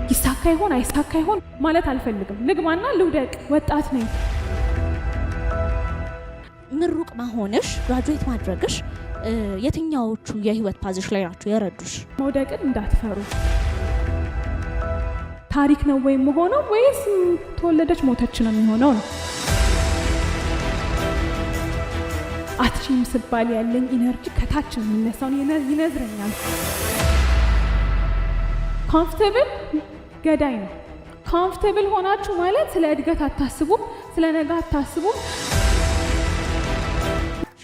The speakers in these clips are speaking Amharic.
ይሳካ ይሆን አይሳካ ይሆን ማለት አልፈልግም። ልግባና ልውደቅ፣ ወጣት ነኝ። ምሩቅ መሆንሽ ግራጁዌት ማድረግሽ የትኛዎቹ የህይወት ፓዝሽ ላይ ናቸው የረዱሽ? መውደቅን እንዳትፈሩ። ታሪክ ነው ወይ መሆነው ወይስ ተወለደች ሞተች ነው የሚሆነው ነው። አትችም ስባል ያለኝ ኢነርጂ ከታች የሚነሳውን ይነዝረኛል። ኮምፎርታብል ገዳይ ነው። ኮምፎርታብል ሆናችሁ ማለት ስለ እድገት አታስቡም፣ ስለ ነገ አታስቡም።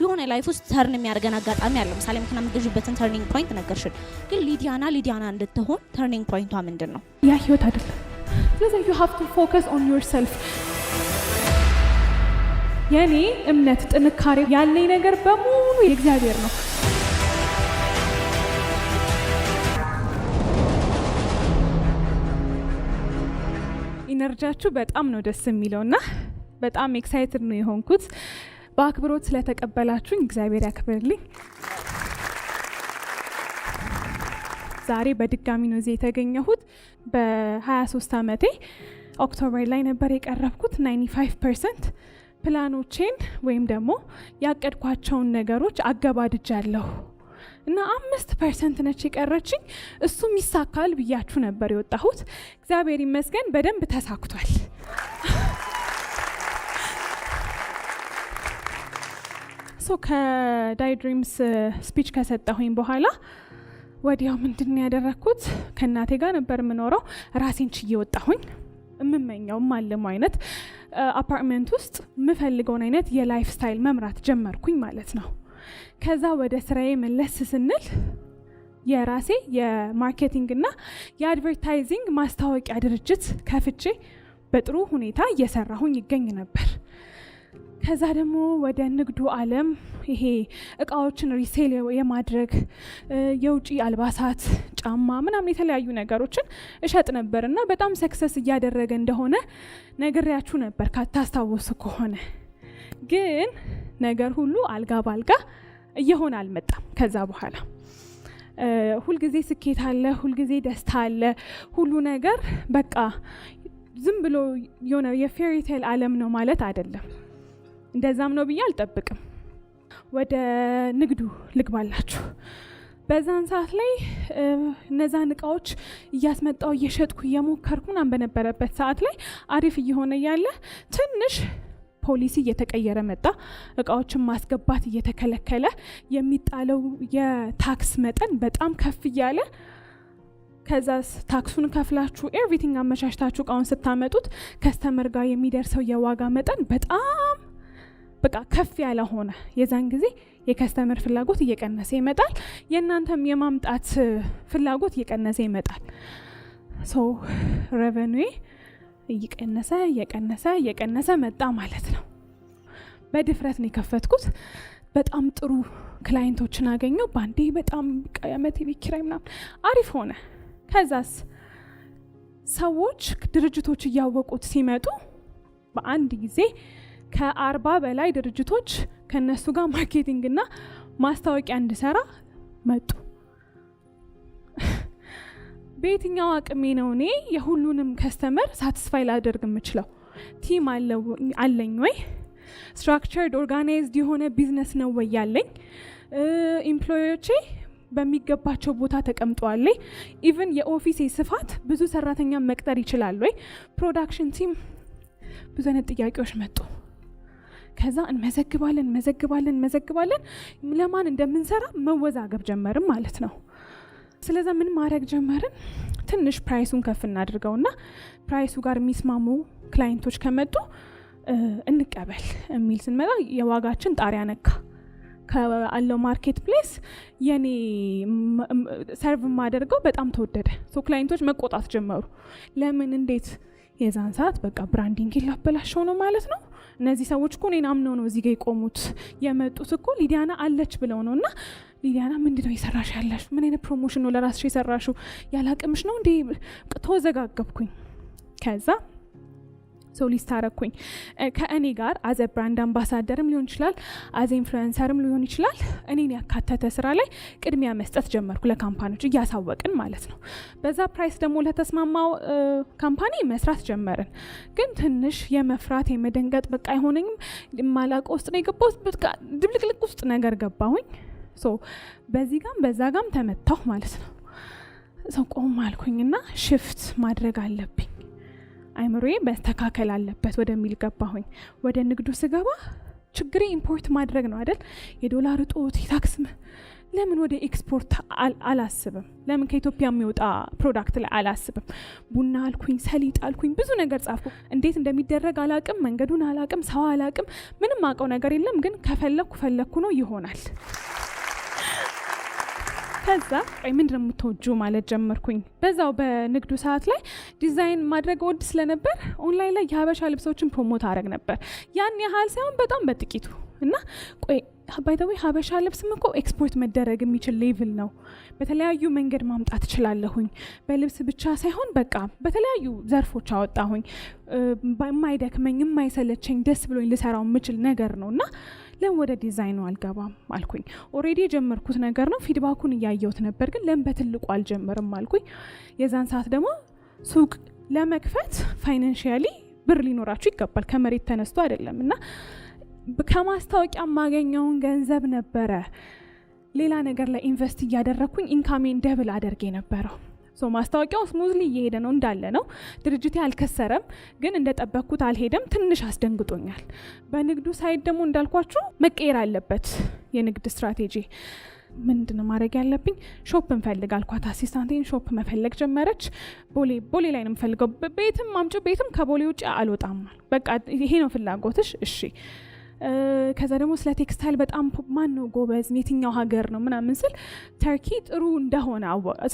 የሆነ ላይፍ ውስጥ ተርን የሚያደርገን አጋጣሚ አለ። ምሳሌ መኪና የምትገዥበትን ተርኒንግ ፖይንት ነገርሽን፣ ግን ሊዲያና እንድትሆን ተርኒንግ ፖይንቷ ምንድን ነው? ያ ህይወት አይደለም። ስለዚህ you have to focus on yourself። የኔ እምነት ጥንካሬ ያለኝ ነገር በሙሉ የእግዚአብሔር ነው። ኢነርጂያችሁ በጣም ነው ደስ የሚለውና በጣም ኤክሳይትድ ነው የሆንኩት። በአክብሮት ስለተቀበላችሁኝ እግዚአብሔር ያክብርልኝ። ዛሬ በድጋሚ ነው እዚህ የተገኘሁት። በ23 ዓመቴ ኦክቶበር ላይ ነበር የቀረብኩት። 95% ፕላኖቼን ወይም ደግሞ ያቀድኳቸውን ነገሮች አገባድጃለሁ እና 5% ነች የቀረችኝ። እሱም ይሳካል ብያችሁ ነበር የወጣሁት። እግዚአብሔር ይመስገን በደንብ ተሳክቷል። ከዳይ ድሪምስ ስፒች ከሰጠሁኝ በኋላ ወዲያው ምንድን ያደረኩት፣ ከእናቴ ጋር ነበር የምኖረው። ራሴን ችዬ ወጣሁኝ። የምመኘውም አለሙ አይነት አፓርትመንት ውስጥ የምፈልገውን አይነት የላይፍ ስታይል መምራት ጀመርኩኝ ማለት ነው። ከዛ ወደ ስራዬ መለስ ስንል የራሴ የማርኬቲንግ እና የአድቨርታይዚንግ ማስታወቂያ ድርጅት ከፍቼ በጥሩ ሁኔታ እየሰራሁኝ ይገኝ ነበር። ከዛ ደግሞ ወደ ንግዱ ዓለም ይሄ እቃዎችን ሪሴል የማድረግ የውጪ አልባሳት፣ ጫማ ምናምን የተለያዩ ነገሮችን እሸጥ ነበር እና በጣም ሰክሰስ እያደረገ እንደሆነ ነግሬያችሁ ነበር ካታስታውሱ ከሆነ። ግን ነገር ሁሉ አልጋ ባልጋ እየሆነ አልመጣም። ከዛ በኋላ ሁልጊዜ ስኬት አለ፣ ሁልጊዜ ደስታ አለ። ሁሉ ነገር በቃ ዝም ብሎ የሆነ የፌሪ ቴል ዓለም ነው ማለት አይደለም። እንደዛም ነው ብዬ አልጠብቅም። ወደ ንግዱ ልግባላችሁ። በዛን ሰዓት ላይ እነዛን እቃዎች እያስመጣው እየሸጥኩ እየሞከርኩ ምናምን በነበረበት ሰዓት ላይ አሪፍ እየሆነ ያለ ትንሽ ፖሊሲ እየተቀየረ መጣ። እቃዎችን ማስገባት እየተከለከለ፣ የሚጣለው የታክስ መጠን በጣም ከፍ እያለ፣ ከዛስ ታክሱን ከፍላችሁ ኤቭሪቲንግ አመቻችታችሁ እቃውን ስታመጡት ከስተመር ጋር የሚደርሰው የዋጋ መጠን በጣም በቃ ከፍ ያለ ሆነ። የዛን ጊዜ የከስተመር ፍላጎት እየቀነሰ ይመጣል፣ የእናንተም የማምጣት ፍላጎት እየቀነሰ ይመጣል። ሬቨኒው እየቀነሰ መጣ ማለት ነው። በድፍረት ነው የከፈትኩት። በጣም ጥሩ ክላይንቶችን አገኘው ባንዴ። በጣም ቀያመት ቤት ኪራይ ምናምን አሪፍ ሆነ። ከዛስ ሰዎች ድርጅቶች እያወቁት ሲመጡ በአንድ ጊዜ ከ40 በላይ ድርጅቶች ከነሱ ጋር ማርኬቲንግ እና ማስታወቂያ እንድሰራ መጡ። በየትኛው አቅሜ ነው እኔ የሁሉንም ከስተመር ሳቲስፋይ ላደርግ የምችለው? ቲም አለኝ ወይ? ስትራክቸርድ ኦርጋናይዝድ የሆነ ቢዝነስ ነው ወይ ያለኝ? ኢምፕሎዮቼ በሚገባቸው ቦታ ተቀምጠዋል? ኢቭን የኦፊሴ ስፋት ብዙ ሰራተኛ መቅጠር ይችላል ወይ? ፕሮዳክሽን ቲም፣ ብዙ አይነት ጥያቄዎች መጡ። ከዛ እንመዘግባለን ለማን እንደምንሰራ መወዛገብ ጀመርን ማለት ነው። ስለዛ ምን ማድረግ ጀመርን? ትንሽ ፕራይሱን ከፍ እናድርገውና ፕራይሱ ጋር የሚስማሙ ክላይንቶች ከመጡ እንቀበል የሚል ስንመጣ የዋጋችን ጣሪያ ነካ። ካለው ማርኬት ፕሌስ የኔ ሰርቭ ማደርገው በጣም ተወደደ። ክላይንቶች መቆጣት ጀመሩ። ለምን? እንዴት? የዛን ሰዓት በቃ ብራንዲንግ ላበላሸው ነው ማለት ነው። እነዚህ ሰዎች እኮ እኔን አምነው ነው እዚህ ጋር የቆሙት። የመጡት እኮ ሊዲያና አለች ብለው ነው። እና ሊዲያና ምንድነው የሰራሽ ያለሽ? ምን አይነት ፕሮሞሽን ነው ለራስሽ የሰራሽው? ያላቅምሽ ነው እንዴ? ተወዘጋገብኩኝ። ከዛ ሶ ሊስት አረኩኝ ከእኔ ጋር አዘ ብራንድ አምባሳደርም ሊሆን ይችላል አዘ ኢንፍሉዌንሰርም ሊሆን ይችላል እኔን ያካተተ ስራ ላይ ቅድሚያ መስጠት ጀመርኩ ለካምፓኒዎች እያሳወቅን ማለት ነው። በዛ ፕራይስ ደግሞ ለተስማማው ካምፓኒ መስራት ጀመርን። ግን ትንሽ የመፍራት የመደንገጥ በቃ አይሆነኝም ማላቆ ውስጥ ነው የገባሁት። በቃ ድብልቅልቅ ውስጥ ነገር ገባሁኝ። ሶ በዚህ ጋም በዛ ጋም ተመታሁ ማለት ነው። ሰው ቆም አልኩኝና ሽፍት ማድረግ አለብኝ አይምሮዬ መስተካከል አለበት ወደሚል ገባሁኝ። ወደ ንግዱ ስገባ ችግሬ ኢምፖርት ማድረግ ነው አይደል? የዶላር እጦት የታክስ ለምን ወደ ኤክስፖርት አላስብም? ለምን ከኢትዮጵያ የሚወጣ ፕሮዳክት ላይ አላስብም? ቡና አልኩኝ፣ ሰሊጥ አልኩኝ፣ ብዙ ነገር ጻፍኩ። እንዴት እንደሚደረግ አላቅም፣ መንገዱን አላቅም፣ ሰው አላቅም፣ ምንም አውቀው ነገር የለም። ግን ከፈለኩ ነው ይሆናል። ከዛ ምንድነው የምትወጂው ማለት ጀመርኩኝ። በዛው በንግዱ ሰዓት ላይ ዲዛይን ማድረግ ወድ ስለነበር ኦንላይን ላይ የሀበሻ ልብሶችን ፕሮሞት አረግ ነበር። ያን ያህል ሳይሆን በጣም በጥቂቱ እና ባይ ዘ ዌይ ሀበሻ ልብስም እኮ ኤክስፖርት መደረግ የሚችል ሌቭል ነው። በተለያዩ መንገድ ማምጣት እችላለሁኝ። በልብስ ብቻ ሳይሆን በቃ በተለያዩ ዘርፎች አወጣሁኝ። የማይደክመኝ የማይሰለቸኝ ደስ ብሎኝ ልሰራው የምችል ነገር ነው እና ለምን ወደ ዲዛይኑ አልገባም አልኩኝ። ኦሬዲ የጀመርኩት ነገር ነው። ፊድባኩን እያየሁት ነበር። ግን ለምን በትልቁ አልጀመርም አልኩኝ። የዛን ሰዓት ደግሞ ሱቅ ለመክፈት ፋይናንሺያሊ ብር ሊኖራችሁ ይገባል። ከመሬት ተነስቶ አይደለም እና ከማስታወቂያ ማገኘውን ገንዘብ ነበረ ሌላ ነገር ላይ ኢንቨስት እያደረግኩኝ ኢንካሜን ደብል አደርጌ ነበረው። ሶ ማስታወቂያው ስሙዝሊ እየሄደ ነው እንዳለ ነው። ድርጅቴ አልከሰረም፣ ግን እንደጠበቅኩት አልሄደም። ትንሽ አስደንግጦኛል። በንግዱ ሳይድ ደግሞ እንዳልኳችሁ መቀየር አለበት የንግድ ስትራቴጂ። ምንድነው ማድረግ ያለብኝ? ሾፕ እንፈልግ አልኳት። አሲስታንቴን ሾፕ መፈለግ ጀመረች። ቦሌ ላይ ነው የምፈልገው። ቤትም አምጪ፣ ቤትም ከቦሌ ውጭ አልወጣም። በቃ ይሄ ነው ፍላጎትሽ? እሺ። ከዛ ደግሞ ስለ ቴክስታይል በጣም ማን ነው ጎበዝ፣ የትኛው ሀገር ነው ምናምን ስል ተርኪ ጥሩ እንደሆነ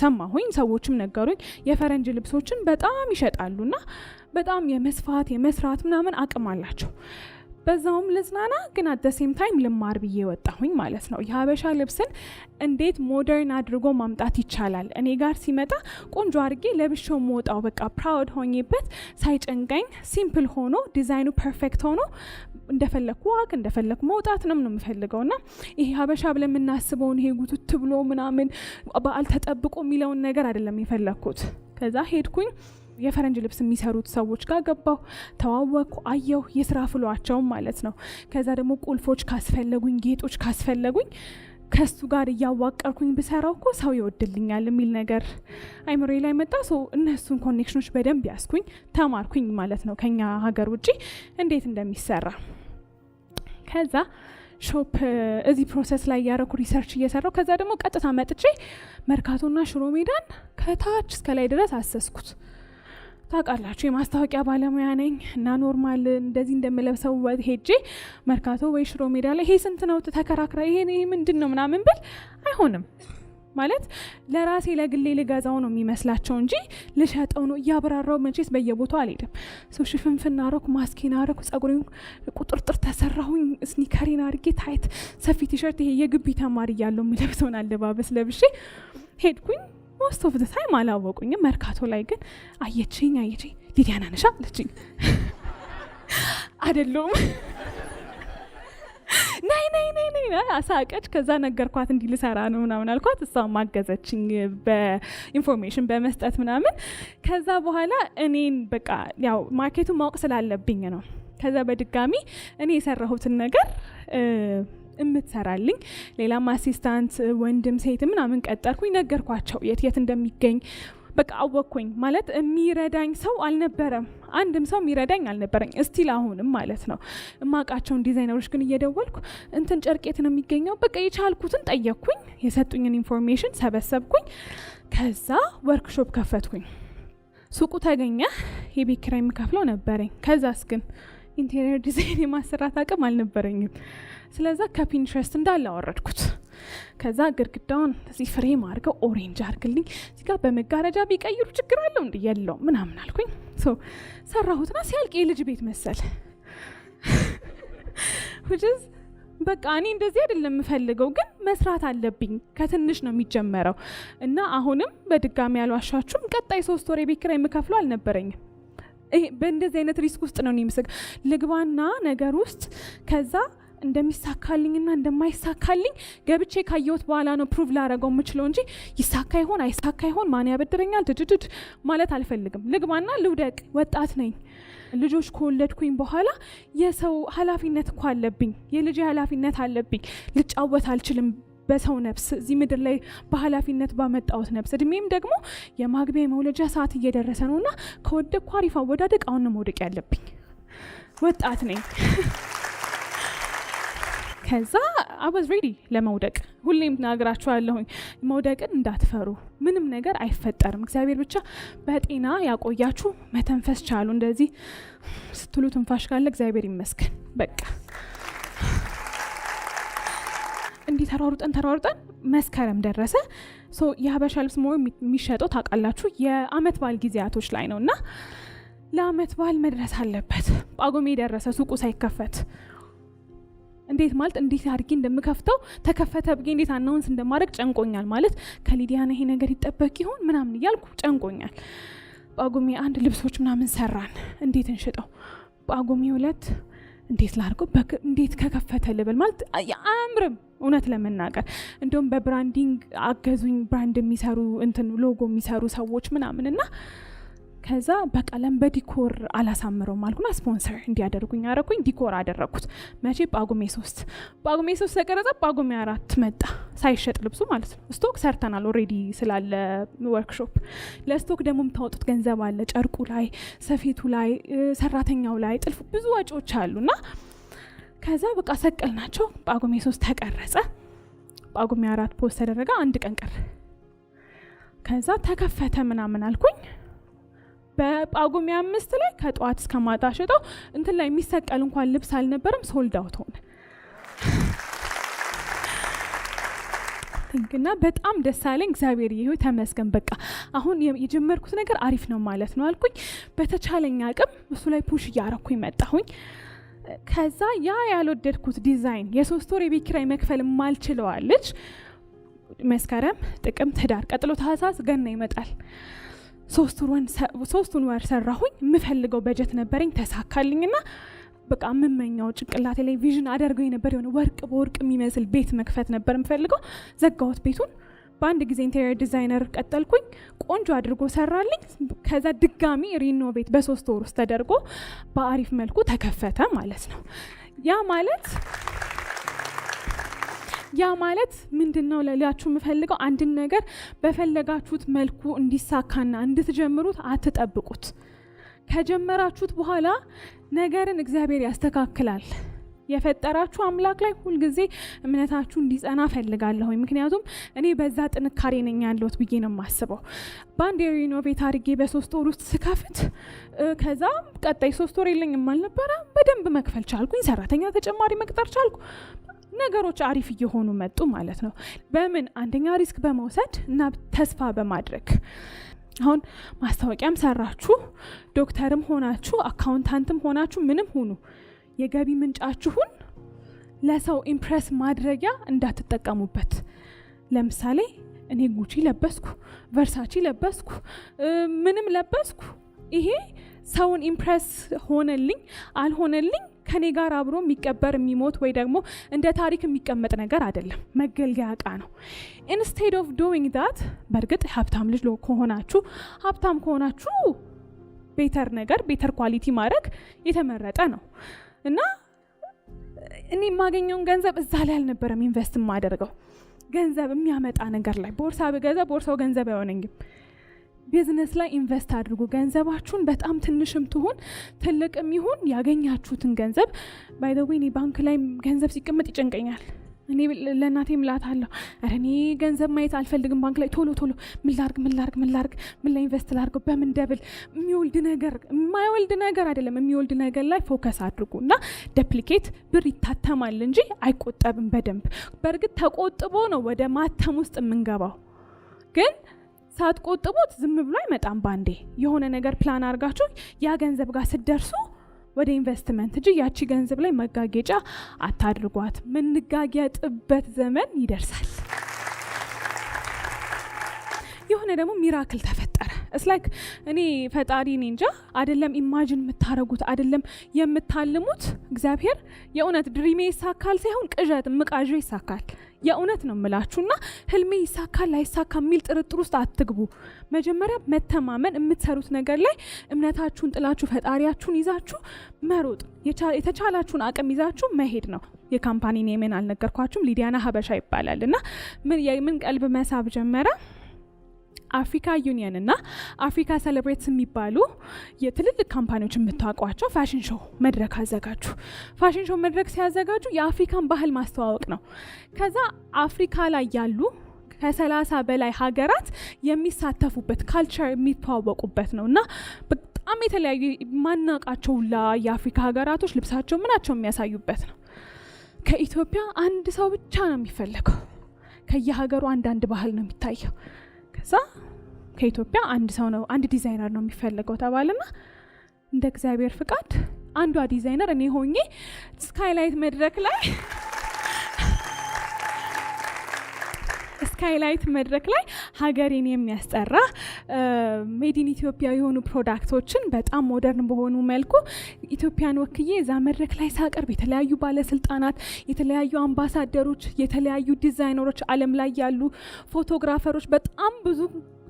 ሰማሁኝ። ሰዎችም ነገሩኝ የፈረንጅ ልብሶችን በጣም ይሸጣሉና በጣም የመስፋት የመስራት ምናምን አቅም አላቸው። በዛውም ልዝናና ግን አት ዘ ሴም ታይም ልማር ብዬ ወጣሁኝ ማለት ነው። የሀበሻ ልብስን እንዴት ሞደርን አድርጎ ማምጣት ይቻላል፣ እኔ ጋር ሲመጣ ቆንጆ አድርጌ ለብሼው መውጣው፣ በቃ ፕራውድ ሆኜበት ሳይጨንቀኝ ሲምፕል ሆኖ ዲዛይኑ ፐርፌክት ሆኖ እንደፈለኩ ዋክ እንደፈለኩ መውጣት ነው የምፈልገው። እና ይሄ ሀበሻ ብለን የምናስበውን ይሄ ጉትት ብሎ ምናምን በዓል ተጠብቆ የሚለውን ነገር አይደለም የፈለኩት። ከዛ ሄድኩኝ የፈረንጅ ልብስ የሚሰሩት ሰዎች ጋር ገባሁ፣ ተዋወቅኩ፣ አየሁ የስራ ፍሏቸውም ማለት ነው። ከዛ ደግሞ ቁልፎች ካስፈለጉኝ፣ ጌጦች ካስፈለጉኝ ከሱ ጋር እያዋቀርኩኝ ብሰራው እኮ ሰው ይወድልኛል የሚል ነገር አይምሮዬ ላይ መጣ። ሰው እነሱን ኮኔክሽኖች በደንብ ያስኩኝ፣ ተማርኩኝ ማለት ነው ከኛ ሀገር ውጪ እንዴት እንደሚሰራ። ከዛ ሾፕ እዚህ ፕሮሰስ ላይ ያረኩ ሪሰርች እየሰራው ከዛ ደግሞ ቀጥታ መጥቼ መርካቶና ሽሮ ሜዳን ከታች እስከ ላይ ድረስ አሰስኩት። ታውቃላችሁ የማስታወቂያ ባለሙያ ነኝ እና ኖርማል እንደዚህ እንደምለብሰው ሄጄ መርካቶ ወይ ሽሮ ሜዳ ላይ ይሄ ስንት ነው ተከራክራ ይሄ ምንድን ነው ምናምን ብል አይሆንም ማለት ለራሴ ለግሌ ልገዛው ነው የሚመስላቸው እንጂ ልሸጠው ነው እያብራራው መቼስ በየቦታው አልሄድም። ሰው ሽፍንፍና አረኩ፣ ማስኬን አረኩ፣ ጸጉሬን ቁጥርጥር ተሰራሁኝ፣ ስኒከሪን አድርጌ ታይት ሰፊ ቲሸርት ይሄ የግቢ ተማሪ እያለሁ የምለብሰውን አለባበስ ለብሼ ሄድኩኝ። ሞስት ኦፍ ዘ ታይም አላወቁኝም። መርካቶ ላይ ግን አየችኝ ሊዲያና ነሽ አለችኝ። አይደለም ናይ አሳቀች። ከዛ ነገርኳት እንዲህ ልሰራ ነው ምናምን አልኳት። እሷም አገዘችኝ በኢንፎርሜሽን በመስጠት ምናምን። ከዛ በኋላ እኔን በቃ ያው ማርኬቱን ማወቅ ስላለብኝ ነው። ከዛ በድጋሚ እኔ የሰራሁትን ነገር እምትሰራልኝ ሌላም አሲስታንት ወንድም ሴት ምናምን ቀጠርኩኝ። ነገርኳቸው የት እንደሚገኝ በቃ አወቅኩኝ። ማለት የሚረዳኝ ሰው አልነበረም፣ አንድም ሰው የሚረዳኝ አልነበረኝ እስቲል አሁንም ማለት ነው። እማቃቸውን ዲዛይነሮች ግን እየደወልኩ እንትን ጨርቄት ነው የሚገኘው በቃ የቻልኩትን ጠየቅኩኝ። የሰጡኝን ኢንፎርሜሽን ሰበሰብኩኝ። ከዛ ወርክሾፕ ከፈትኩኝ። ሱቁ ተገኘ። የቤት ኪራይ የምከፍለው ነበረኝ። ከዛስ ግን ኢንቴሪየር ዲዛይን የማሰራት አቅም አልነበረኝም። ስለዛ ከፒንትረስት እንዳለ አወረድኩት። ከዛ ግድግዳውን እዚህ ፍሬም አድርገው ኦሬንጅ አድርግልኝ፣ እዚህ ጋር በመጋረጃ ቢቀይሩ ችግር አለው እንዴ? የለው ምናምን አልኩኝ። ሰራሁትና ሲያልቅ የልጅ ቤት መሰል። which በቃ እኔ እንደዚህ አይደለም የምፈልገው፣ ግን መስራት አለብኝ። ከትንሽ ነው የሚጀመረው እና አሁንም በድጋሚ ያልዋሻችሁም ቀጣይ 3 ወር የቤት ኪራይ የምከፍለው አልነበረኝም። በእንደዚህ አይነት ሪስክ ውስጥ ነው የሚስቅ ልግባና ነገር ውስጥ ከዛ እንደሚሳካልኝና እንደማይሳካልኝ ገብቼ ካየሁት በኋላ ነው ፕሩቭ ላደርገው የምችለው እንጂ ይሳካ ይሆን አይሳካ ይሆን ማን ያበድረኛል ድድድ ማለት አልፈልግም። ልግባና ልውደቅ። ወጣት ነኝ። ልጆች ከወለድኩኝ በኋላ የሰው ኃላፊነት እኮ አለብኝ። የልጅ ኃላፊነት አለብኝ። ልጫወት አልችልም በሰው ነፍስ እዚህ ምድር ላይ በኃላፊነት ባመጣሁት ነፍስ። እድሜም ደግሞ የማግቢያ የመውለጃ ሰዓት እየደረሰ ነውና ከወደቅኩ አሪፍ አወዳደቅ አሁን መውደቅ ያለብኝ። ወጣት ነኝ። ከዛ I was ready ለመውደቅ። ሁሌም ተናግራችኋለሁኝ መውደቅን እንዳትፈሩ፣ ምንም ነገር አይፈጠርም። እግዚአብሔር ብቻ በጤና ያቆያችሁ። መተንፈስ ቻሉ። እንደዚህ ስትሉ ትንፋሽ ካለ እግዚአብሔር ይመስገን። በቃ እንዲህ ተሯሩጠን መስከረም ደረሰ። የሀበሻ ልብስ ሞር የሚሸጠው ታውቃላችሁ የአመት በዓል ጊዜያቶች ላይ ነውና ለአመት በዓል መድረስ አለበት። ጳጉሜ ደረሰ፣ ሱቁ ሳይከፈት እንዴት ማለት እንዴት አድርጌ እንደምከፍተው ተከፈተ ብዬ እንዴት አናውንስ እንደማድረግ ጨንቆኛል። ማለት ከሊዲያና ይሄ ነገር ይጠበቅ ይሆን ምናምን እያልኩ ጨንቆኛል። ጳጉሜ 1 ልብሶች ምናምን ሰራን። እንዴት እንሽጠው? ጳጉሜ 2 እንዴት ላድርገው? እንዴት ከከፈተ ልብል ማለት አያምርም። እውነት ለመናገር እንደውም በብራንዲንግ አገዙኝ። ብራንድ የሚሰሩ ሎጎ የሚሰሩ ሰዎች ምናምንና ከዛ በቀለም በዲኮር አላሳምረውም አልኩና ስፖንሰር እንዲያደርጉኝ አረኩኝ። ዲኮር አደረኩት። መቼ? ጳጉሜ 3 ተቀረጸ። ጳጉሜ 4 መጣ ሳይሸጥ ልብሱ ማለት ነው። ስቶክ ሰርተናል ኦሬዲ ስላለ ወርክሾፕ። ለስቶክ ደግሞ የምታወጡት ገንዘብ አለ። ጨርቁ ላይ፣ ሰፌቱ ላይ፣ ሰራተኛው ላይ ጥልፉ ብዙ ወጪዎች አሉና ከዛ በቃ ሰቀልናቸው። ጳጉሜ 3 ተቀረጸ። ጳጉሜ 4 ፖስት ተደረገ። 1 ቀን ቀረ። ከዛ ተከፈተ ምናምን አልኩኝ። በጳጉሜ 5 ላይ ከጧት እስከ ማታ ሸጠው ላይ የሚሰቀል እንኳን ልብስ አልነበረም። ሶልድ አውት ሆነ። እና በጣም ደስ አለኝ። እግዚአብሔር ይሁን ተመስገን። በቃ አሁን የጀመርኩት ነገር አሪፍ ነው ማለት ነው አልኩኝ። በተቻለኝ አቅም እሱ ላይ ፑሽ እያረኩኝ መጣሁኝ። ከዛ ያልወደድኩት ዲዛይን የ3 ወር የቤት ኪራይ መክፈል ማልችለዋለች። መስከረም፣ ጥቅምት፣ ህዳር ቀጥሎ ታህሳስ ገና ይመጣል። 3 ወር ሰራሁኝ። የምፈልገው በጀት ነበረኝ፣ ተሳካልኝና በቃ የምመኛው ጭንቅላቴ ላይ ቪዥን አደርገው የነበር የሆነ ወርቅ በወርቅ የሚመስል ቤት መክፈት ነበር የምፈልገው። ዘጋሁት ቤቱን። በአንድ ጊዜ ኢንቴሪየር ዲዛይነር ቀጠልኩኝ። ቆንጆ አድርጎ ሰራልኝ። ከዛ ድጋሚ ሪኖቬት በ3 ወር ውስጥ ተደርጎ በአሪፍ መልኩ ተከፈተ ማለት ነው። ያ ማለት ምንድነው ለላችሁ የምፈልገው አንድን ነገር በፈለጋችሁት መልኩ እንዲሳካና እንድትጀምሩት አትጠብቁት። ከጀመራችሁት በኋላ ነገርን እግዚአብሔር ያስተካክላል። የፈጠራችሁ አምላክ ላይ ሁሉ ጊዜ እምነታችሁ እንዲጸና ፈልጋለሁ። ምክንያቱም እኔ በዛ ጥንካሬ ነኝ ያለሁት ብዬ ነው የማስበው። ባንድ ሪኖቬት አድርጌ በ3 ወር ውስጥ ስከፍት ከዛ ቀጣይ 3 ወር የለኝም አልነበረ። በደንብ መክፈል ቻልኩኝ። ሰራተኛ ተጨማሪ መቅጠር ቻልኩ። ነገሮች አሪፍ እየሆኑ መጡ ማለት ነው። በምን? አንደኛ ሪስክ በመውሰድ እና ተስፋ በማድረግ። አሁን ማስታወቂያም ሰራችሁ፣ ዶክተርም ሆናችሁ፣ አካውንታንትም ሆናችሁ፣ ምንም ሁኑ የገቢ ምንጫችሁን ለሰው ኢምፕሬስ ማድረጊያ እንዳትጠቀሙበት። ለምሳሌ እኔ ጉቺ ለበስኩ፣ ቨርሳቺ ለበስኩ፣ ምንም ለበስኩ፣ ይሄ ሰውን ኢምፕሬስ ሆነልኝ አልሆነልኝ ከኔ ጋር አብሮ የሚቀበር የሚሞት ወይ ደግሞ እንደ ታሪክ የሚቀመጥ ነገር አይደለም። መገልገያ ዕቃ ነው። ኢንስቴድ ኦፍ ዶዊንግ ዳት በእርግጥ ሀብታም ልጅ ከሆናችሁ ቤተር ኳሊቲ ማድረግ የተመረጠ ነው። እና እኔ የማገኘውን ገንዘብ እዛ ላይ አልነበረም ኢንቨስት የማደርገው። ገንዘብ የሚያመጣ ነገር ላይ ቦርሳ ብገዛ ቦርሳው ገንዘብ አይሆነኝም። ቢዝነስ ላይ ኢንቨስት አድርጉ። ገንዘባችሁን በጣም ትንሽም ትሁን ትልቅም ይሁን ያገኛችሁትን ገንዘብ ባይ ዘ ዌይ ባንክ ላይ ገንዘብ ሲቀመጥ ይጨንቀኛል። እኔ ለእናቴ እላታለሁ ኧረ እኔ ገንዘብ ማየት አልፈልግም ባንክ ላይ ቶሎ ምን ላርግ ምን ላይ ኢንቨስት ላርገው በምን ደብል የማይወልድ ነገር አይደለም። የሚወልድ ነገር ላይ ፎከስ አድርጉ እና ዱፕሊኬት ብር ይታተማል እንጂ አይቆጠብም በደንብ። በእርግጥ ተቆጥቦ ነው ወደ ማተም ውስጥ የምንገባው፣ ግን ሳትቆጥቡት ዝም ብሎ አይመጣም። ባንዴ የሆነ ነገር ፕላን አድርጋችሁ ያ ገንዘብ ጋር ስትደርሱ ወደ ኢንቨስትመንት እንጂ ያቺ ገንዘብ ላይ መጋጌጫ አታድርጓት። ምንጋጌጥበት ዘመን ይደርሳል። የሆነ ደግሞ ሚራክል ተፈጠረ። it's like እኔ ፈጣሪ እኔ እንጃ አይደለም ኢማጂን የምታረጉት አይደለም የምታልሙት እግዚአብሔር የእውነት ድሪሜ ይሳካል ሳይሆን ቅዠት ምቃዥ ይሳካል የእውነት ነው የምላችሁና ህልሜ ይሳካል አይሳካም የሚል ጥርጥር ውስጥ አትግቡ መጀመሪያ መተማመን የምትሰሩት ነገር ላይ እምነታችሁን ጥላችሁ ፈጣሪያችሁን ይዛችሁ መሮጥ የተቻላችሁን አቅም ይዛችሁ መሄድ ነው የካምፓኒ ኔምን አልነገርኳችሁም ሊዲያና ሀበሻ ይባላልና ምን ቀልብ መሳብ ጀመረ አፍሪካ ዩኒየን እና አፍሪካ ሴሌብሬትስ የሚባሉ የትልልቅ ካምፓኒዎች የምታውቋቸው ፋሽን ሾው መድረክ አዘጋጁ ፋሽን ሾው መድረክ ሲያዘጋጁ የአፍሪካን ባህል ማስተዋወቅ ነው ከዛ አፍሪካ ላይ ያሉ ከ30 በላይ ሀገራት የሚሳተፉበት ካልቸር የሚተዋወቁበት ነውና በጣም የተለያዩ ማናቃቸው የአፍሪካ ሀገራቶች ልብሳቸው ምናቸው የሚያሳዩበት ነው ከኢትዮጵያ አንድ ሰው ብቻ ነው የሚፈልገው ከየሀገሩ አንድ ባህል ነው የሚታየው ከዛ ከኢትዮጵያ አንድ ሰው ነው አንድ ዲዛይነር ነው የሚፈልገው ተባለና እንደ እግዚአብሔር ፍቃድ አንዷ ዲዛይነር እኔ ሆኜ ስካይላይት መድረክ ላይ ሀገሬን የሚያስጠራ ሜድ ኢን ኢትዮጵያ የሆኑ ፕሮዳክቶችን በጣም ሞደርን በሆኑ መልኩ ኢትዮጵያን ወክዬ እዛ መድረክ ላይ ሳቀርብ የተለያዩ ባለስልጣናት የተለያዩ አምባሳደሮች የተለያዩ ዲዛይነሮች ዓለም ላይ ያሉ ፎቶግራፈሮች በጣም ብዙ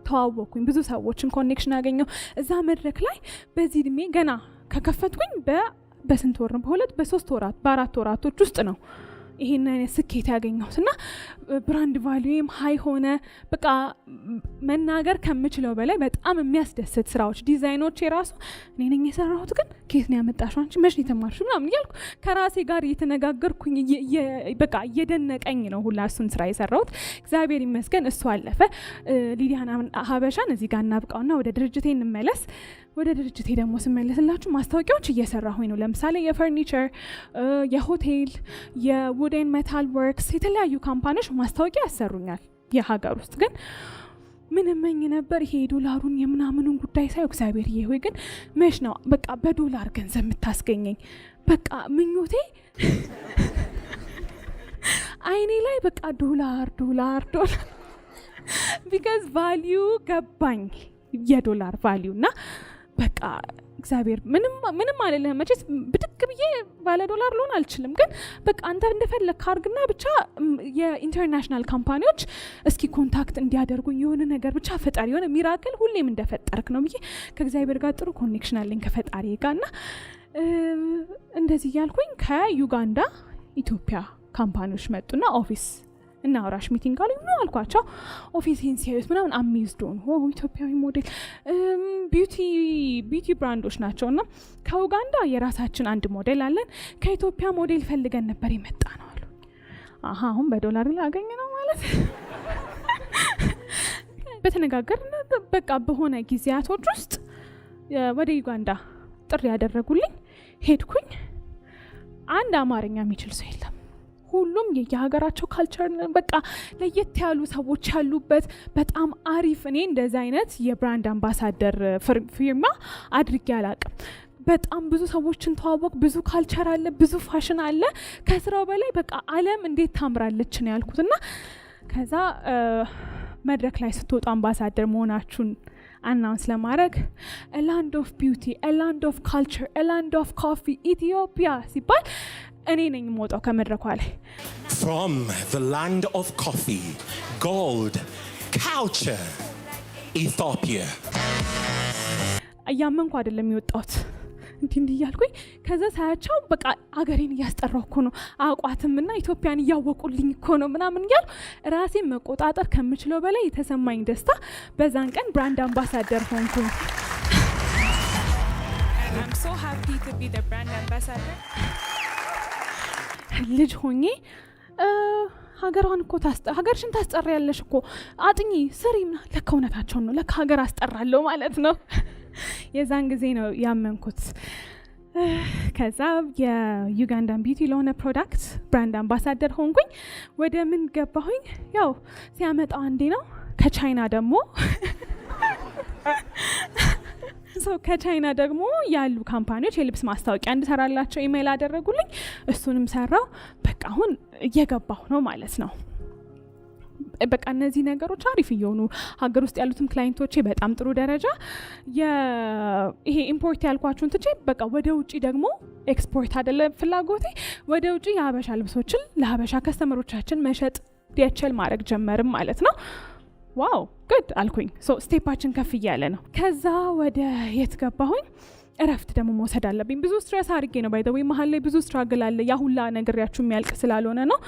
ተዋወቅኩኝ ብዙ ሰዎችን ኮኔክሽን አገኘው እዛ መድረክ ላይ በዚህ እድሜ ገና ከከፈትኩኝ በስንት ወር ነው በ3 ወራት በ4 ወራቶች ውስጥ ነው ይሄን አይነት ስኬት ያገኘሁትና ብራንድ ቫልዩም ሃይ ሆነ በቃ መናገር ከምችለው በላይ በጣም የሚያስደስት ስራዎች ዲዛይኖች የራሱ እኔ ነኝ የሰራሁት ግን ከየት ነው ያመጣሽው አንቺ መች ነው የተማርሽው ምናምን እያልኩ ከራሴ ጋር እየተነጋገርኩኝ በቃ እየደነቀኝ ነው ሁላ እሱን ስራ የሰራሁት እግዚአብሔር ይመስገን እሱ አለፈ ሊዲያና ሀበሻን እዚህ ጋር እናብቃውና ወደ ድርጅቴ እንመለስ ወደ ድርጅቴ ደግሞ ስመለስላችሁ ማስታወቂያዎች እየሰራሁኝ ነው ለምሳሌ የፈርኒቸር የሆቴል የውድን ሜታል ወርክስ የተለያዩ ካምፓኒዎች ማስታወቂያ ያሰሩኛል የሀገር ውስጥ ግን ምን እመኝ ነበር ይሄ ዶላሩን የምናምኑን ጉዳይ ሳይ እግዚአብሔር ይሄ ግን መች ነው በቃ በዶላር ገንዘብ የምታስገኘኝ በቃ ምኞቴ አይኔ ላይ በቃ ዶላር because value ገባኝ የዶላር ቫልዩ እና በቃ እግዚአብሔር ምንም አይደለም መቼስ ብድግ ብዬ ባለ ዶላር ልሆን አልችልም ግን በቃ አንተ እንደፈለክ ካርግና ብቻ የኢንተርናሽናል ካምፓኒዎች እስኪ ኮንታክት እንዲያደርጉኝ የሆነ ነገር ብቻ ፈጣሪ የሆነ ሚራክል ሁሌም እንደፈጠርክ ነው ብዬ ከእግዚአብሔር ጋር ጥሩ ኮኔክሽን አለኝ ከፈጣሪ ጋርና እንደዚህ ያልኩኝ ከዩጋንዳ ኢትዮጵያ ካምፓኒዎች መጡና ኦፊስ እና አውራሽ ሚቲንግ አለ ነው አልኳቸው ኦፊሴን ሲያዩት ምናምን አሜዝድ ሆኖ ኢትዮጵያዊ ሞዴል ቢዩቲ ብራንዶች ናቸውና ከኡጋንዳ የራሳችን አንድ ሞዴል አለን ከኢትዮጵያ ሞዴል ፈልገን ነበር የመጣ ነው አሉ አሁን በዶላር ላገኝ ነው ማለት በተነጋገርን በቃ በሆነ ጊዜያቶች ውስጥ ወደ ዩጋንዳ ጥሪ ያደረጉልኝ ሄድኩኝ አንድ አማርኛ የሚችል ሰው የለም ሁሉም የሀገራቸው ካልቸር በቃ ለየት ያሉ ሰዎች ያሉበት በጣም አሪፍ እኔ እንደዛ አይነት የብራንድ አምባሳደር ፊርማ አድርጌ አላቅም በጣም ብዙ ሰዎችን ተዋወቅ ብዙ ካልቸር አለ ብዙ ፋሽን አለ ከስራው በላይ በቃ ዓለም እንዴት ታምራለች ነው ያልኩትና ከዛ መድረክ ላይ ስትወጡ አምባሳደር መሆናችሁን አናውንስ ለማድረግ a land of beauty a land of culture a land of coffee ኢትዮጵያ ሲባል እኔ ነኝ ሞጣው ከመድረኳ ላይ from the land of coffee gold culture Ethiopia አያመንኩ አይደለም የወጣሁት እንዲህ እያልኩኝ ከዛ ሳያቸው በቃ አገሬን እያስጠራሁ እኮ ነው አቋትምና ኢትዮጵያን እያወቁልኝ እኮ ነው ምናምን እያሉ ራሴን መቆጣጠር ከምችለው በላይ የተሰማኝ ደስታ በዛን ቀን ብራንድ አምባሳደር ሆንኩኝ and I'm so happy to be the brand ambassador ልጅ ሆኜ ሀገሯን እኮ ሀገርሽን ታስጠሪያለሽ እኮ አጥኚ ስሪና ለካ እውነታቸውን ነው ለካ ሀገር አስጠራለሁ ማለት ነው የዛን ጊዜ ነው ያመንኩት ከዛ የዩጋንዳን ቢዩቲ ለሆነ ፕሮዳክት ብራንድ አምባሳደር ሆንኩኝ ወደ ምን ገባሁኝ ያው ሲያመጣው አንዴ ነው ከቻይና ደግሞ ከቻይና ደግሞ ያሉ ካምፓኒዎች የልብስ ማስታወቂያ እንድሰራላቸው ኢሜል አደረጉልኝ እሱንም ሰራው በቃ አሁን እየገባሁ ነው ማለት ነው በቃ እነዚህ ነገሮች አሪፍ እየሆኑ ሀገር ውስጥ ያሉትም ክላይንቶቼ በጣም ጥሩ ደረጃ ይሄ ኢምፖርት ያልኳችሁን ትቼ በቃ ወደ ውጪ ደግሞ ኤክስፖርት አይደለ ፍላጎቴ ወደ ውጪ የሀበሻ ልብሶችን ለሀበሻ ከስተመሮቻችን መሸጥ ዲኤችኤል ማድረግ ጀመርም ማለት ነው። ዋው ጉድ አልኩኝ። ሶ ስቴፓችን ከፍ እያለ ነው። ከዛ ወደ የት ገባሁኝ? እረፍት ደግሞ መውሰድ አለብኝ። ብዙ ስትረስ አድርጌ ነው ባይ ዘ ዌይ መሀል ላይ ብዙ ስትራግል አለ። ያ ሁላ ነግሬያችሁ የሚያልቅ ስላልሆነ ነው።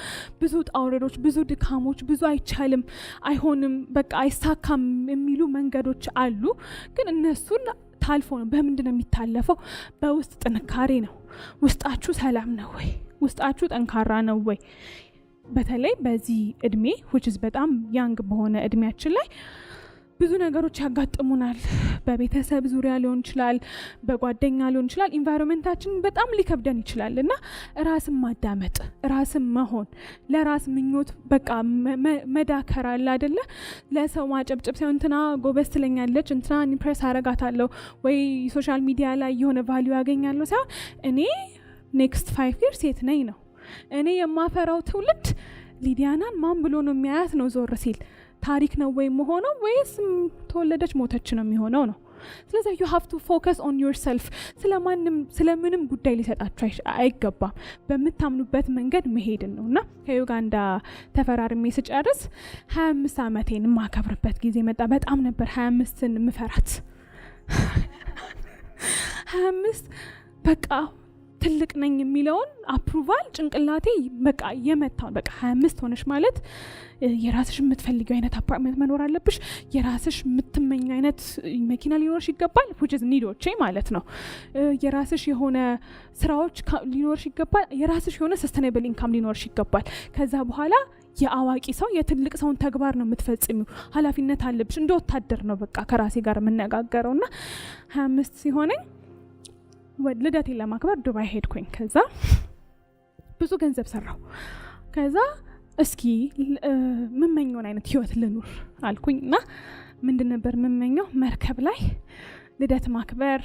ብዙ ጣውረዶች፣ ብዙ ድካሞች፣ ብዙ አይቻልም፣ አይሆንም፣ በቃ አይሳካም የሚሉ መንገዶች አሉ። ግን እነሱን ታልፎ ነው። በምንድን ነው የሚታለፈው? በውስጥ ጥንካሬ ነው። ውስጣችሁ ሰላም ነው ወይ? ውስጣችሁ ጠንካራ ነው ወይ? በተለይ በዚህ እድሜ which is በጣም ያንግ በሆነ እድሜያችን ላይ ብዙ ነገሮች ያጋጥሙናል። በቤተሰብ ዙሪያ ሊሆን ይችላል፣ በጓደኛ ሊሆን ይችላል። ኢንቫይሮንመንታችን በጣም ሊከብደን ይችላል እና ራስን ማዳመጥ፣ ራስን መሆን፣ ለራስ ምኞት በቃ መዳከር አለ አይደለ? ለሰው ማጨብጨብ ሳይሆን እንትና ጎበዝ ትለኛለች፣ እንትና ኢምፕሬስ አረጋታለሁ ወይ ሶሻል ሚዲያ ላይ የሆነ ቫልዩ ያገኛለሁ ሳይሆን እኔ ኔክስት 5 years ሴት ነኝ ነው። እኔ የማፈራው ትውልድ ሊዲያናን ማን ብሎ ነው የሚያያት ነው ዞር ሲል ታሪክ ነው ወይ መሆነው ወይስ ተወለደች ሞተች ነው የሚሆነው ነው። ስለዚህ you have to focus on yourself። ስለምንም ጉዳይ ሊሰጣችሁ አይገባም። በምታምኑበት መንገድ መሄድን ነውና ከዩጋንዳ ተፈራርሜ ስጨርስ 25 ዓመቴን ማከብርበት ጊዜ መጣ። በጣም ነበር 25ን ምፈራት 25 በቃ ትልቅ ነኝ የሚለውን አፕሩቫል ጭንቅላቴ በቃ የመታው በቃ 25 ሆነሽ ማለት የራስሽ የምትፈልጊው አይነት አፓርትመንት መኖር አለብሽ፣ የራስሽ የምትመኝ አይነት መኪና ሊኖርሽ ይገባል which is ኒዶቼ ማለት ነው። የራስሽ የሆነ ስራዎች ሊኖርሽ ይገባል፣ የራስሽ የሆነ ሰስተኔብል ኢንካም ሊኖርሽ ይገባል። ከዛ በኋላ የአዋቂ ሰው የትልቅ ሰውን ተግባር ነው የምትፈጽሚው፣ ኃላፊነት አለብሽ። እንደ ወታደር ነው በቃ ከራሴ ጋር የምነጋገረውና 25 ሲሆነኝ ልደቴን ለማክበር ዱባይ ሄድኩኝ። ከዛ ብዙ ገንዘብ ሰራው። ከዛ እስኪ ምመኘውን አይነት ህይወት ልኑር አልኩኝ እና ምንድን ነበር ምመኘው? መርከብ ላይ ልደት ማክበር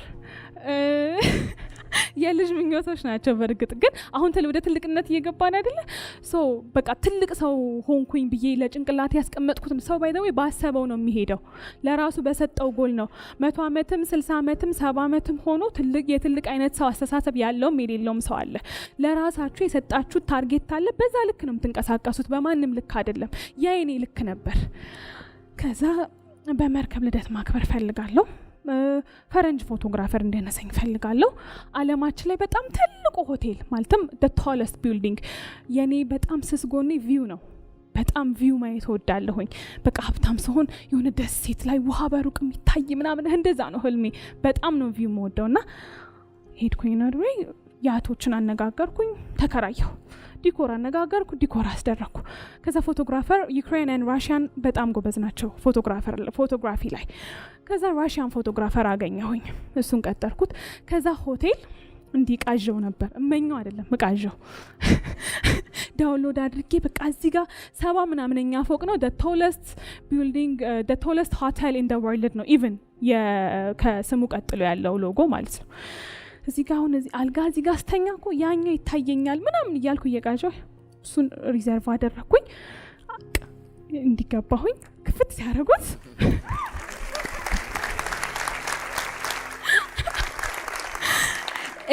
የልጅ ምኞቶች ናቸው። በእርግጥ ግን አሁን ወደ ትልቅነት እየገባን አይደለ? ሶ በቃ ትልቅ ሰው ሆንኩኝ ብዬ ለጭንቅላት ያስቀመጥኩትም ሰው ባይ ዘ ወይ ባሰበው ነው የሚሄደው፣ ለራሱ በሰጠው ጎል ነው። 100 ዓመትም 60 ዓመትም 70 ዓመትም ሆኖ የትልቅ አይነት ሰው አስተሳሰብ ያለውም የሌለውም ሰው አለ። ለራሳችሁ የሰጣችሁት ታርጌት አለ፣ በዛ ልክ ነው የምትንቀሳቀሱት፣ በማንም ልክ አይደለም። ያ የኔ ልክ ነበር። ከዛ በመርከብ ልደት ማክበር ፈልጋለሁ። ፈረንጅ ፎቶግራፈር እንዲነሳኝ ፈልጋለሁ። አለማችን ላይ በጣም ትልቁ ሆቴል ማለትም the tallest building የኔ በጣም ስስጎኔ ቪው ነው። በጣም ቪው ማየት ወዳለሁኝ። በቃ ሀብታም ሲሆን የሆነ ደሴት ላይ ውሃ በሩቅ የሚታይ ምናምን እንደዛ ነው ህልሜ። በጣም ነው ቪው መወደውና ሄድኩኝ ኖርዌይ። ያቶችን አነጋገርኩኝ፣ ተከራየሁ። ዲኮር አነጋገርኩ፣ ዲኮር አስደረኩ። ከዛ ፎቶግራፈር ዩክሬን and ራሽያን በጣም ጎበዝ ናቸው ፎቶግራፊ ላይ። ከዛ ራሽያን ፎቶግራፈር አገኘሁኝ፣ እሱን ቀጠርኩት። ከዛ ሆቴል እንዲቃዠው ነበር እመኘው አይደለም እቃዠው ዳውንሎድ አድርጌ በቃ እዚህ ጋር 70 ምናምነኛ ፎቅ ነው the tallest building the tallest hotel in the world ነው ኢቭን ከስሙ ቀጥሎ ያለው ሎጎ ማለት ነው። እዚህ ጋር አሁን እዚህ አልጋ እዚህ ጋር ስተኛ እኮ ያኛው ይታየኛል ምናምን እያልኩ እየቃዠው እሱን ሪዘርቭ አደረኩኝ። እንዲገባሁኝ ክፍት ሲያደርጉት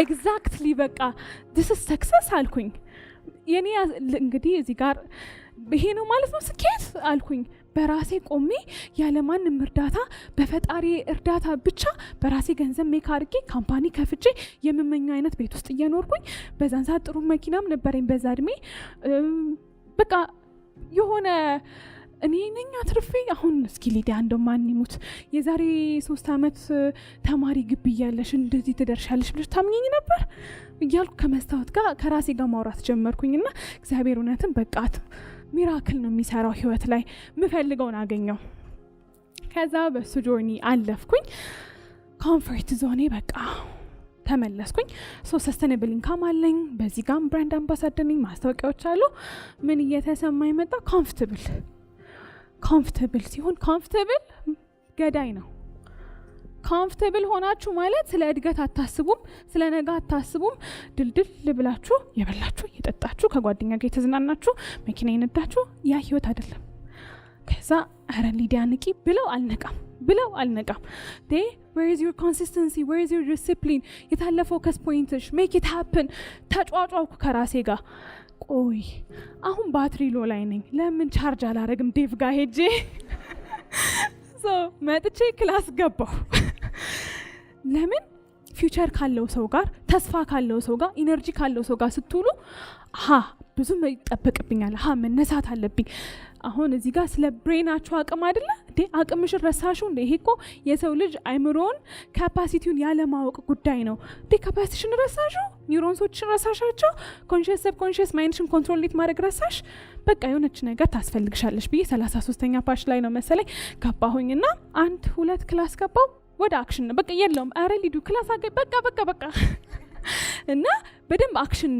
ኤግዛክትሊ በቃ this is success አልኩኝ። የኔ እንግዲህ እዚህ ጋር ይሄ ነው ማለት ነው ስኬት አልኩኝ። በራሴ ቆሜ ያለማንም እርዳታ በፈጣሪ እርዳታ ብቻ በራሴ ገንዘብ ሜክ አድርጌ ካምፓኒ ከፍቼ የምመኘው አይነት ቤት ውስጥ እየኖርኩኝ በዛን ሰዓት ጥሩ መኪናም ነበረኝ በዛ እድሜ። በቃ የሆነ እኔ ነኝ አትርፌ አሁን እስኪ ሊዲያ እንደማን ይሙት የዛሬ 3 ዓመት ተማሪ ግቢ ያለሽ እንደዚህ ትደርሻለሽ ብለሽ ታምኚኝ ነበር እያልኩ ከመስታወት ጋር ከራሴ ጋር ማውራት ጀመርኩኝና እግዚአብሔር እውነትም በቃት ሚራክል ነው የሚሰራው ህይወት ላይ ምፈልገውን አገኘው። ከዛ በሱ ጆርኒ አለፍኩኝ። ኮምፎርት ዞኔ በቃ ተመለስኩኝ። ሰስተኔብል ኢንካም አለኝ። በዚህ ጋር ብራንድ አምባሳደር ነኝ። ማስታወቂያዎች አሉ። ምን እየተሰማኝ መጣ? ኮምፎርታብል ሲሆን ኮምፎርታብል ገዳይ ነው። ኮምፎርታብል ሆናችሁ ማለት ስለ እድገት አታስቡም፣ ስለ ነገ አታስቡም። ድልድል ብላችሁ የበላችሁ የጠጣችሁ ከጓደኛ ጋር የተዝናናችሁ መኪና የነዳችሁ ያ ህይወት አይደለም። ከዛ አረ ሊዲያ ንቂ ብለው አልነቃም where is your consistency, where is your discipline, የታለ ፎከስ ፖይንትሽ, make it happen ተጫጫውኩ ከራሴ ጋር ቆይ አሁን ባትሪ ሎ ላይ ነኝ ለምን ቻርጅ አላረግም ዴቭ ጋር ሄጄ መጥቼ ክላስ ገባሁ ለምን ፊውቸር ካለው ሰው ጋር ተስፋ ካለው ሰው ጋር ኢነርጂ ካለው ሰው ጋር ስትውሉ ብዙ ይጠበቅብኛል መነሳት አለብኝ አሁን እዚህ ጋር ስለ ብሬናችሁ አቅም አይደለ አቅምሽን ረሳሽው ይሄ እኮ የሰው ልጅ አይምሮን ካፓሲቲውን ያለማወቅ ጉዳይ ነው ካፓሲቲሽን ረሳሽው ኒውሮንሶችን ረሳሻቸው ኮንሺየስ ሰብ ኮንሺየስ ማይንድሽን ኮንትሮል ማድረግ ረሳሽ በቃ የሆነች ነገር ታስፈልግሻለሽ ብዬ 33ኛ ፓሽ ላይ ነው መሰለኝ ገባሁኝና 1-2 ክላስ ገባሁ ወደ አክሽን በቃ የለውም አረ ሊዱ ክላስ በቃ እና በደንብ አክሽን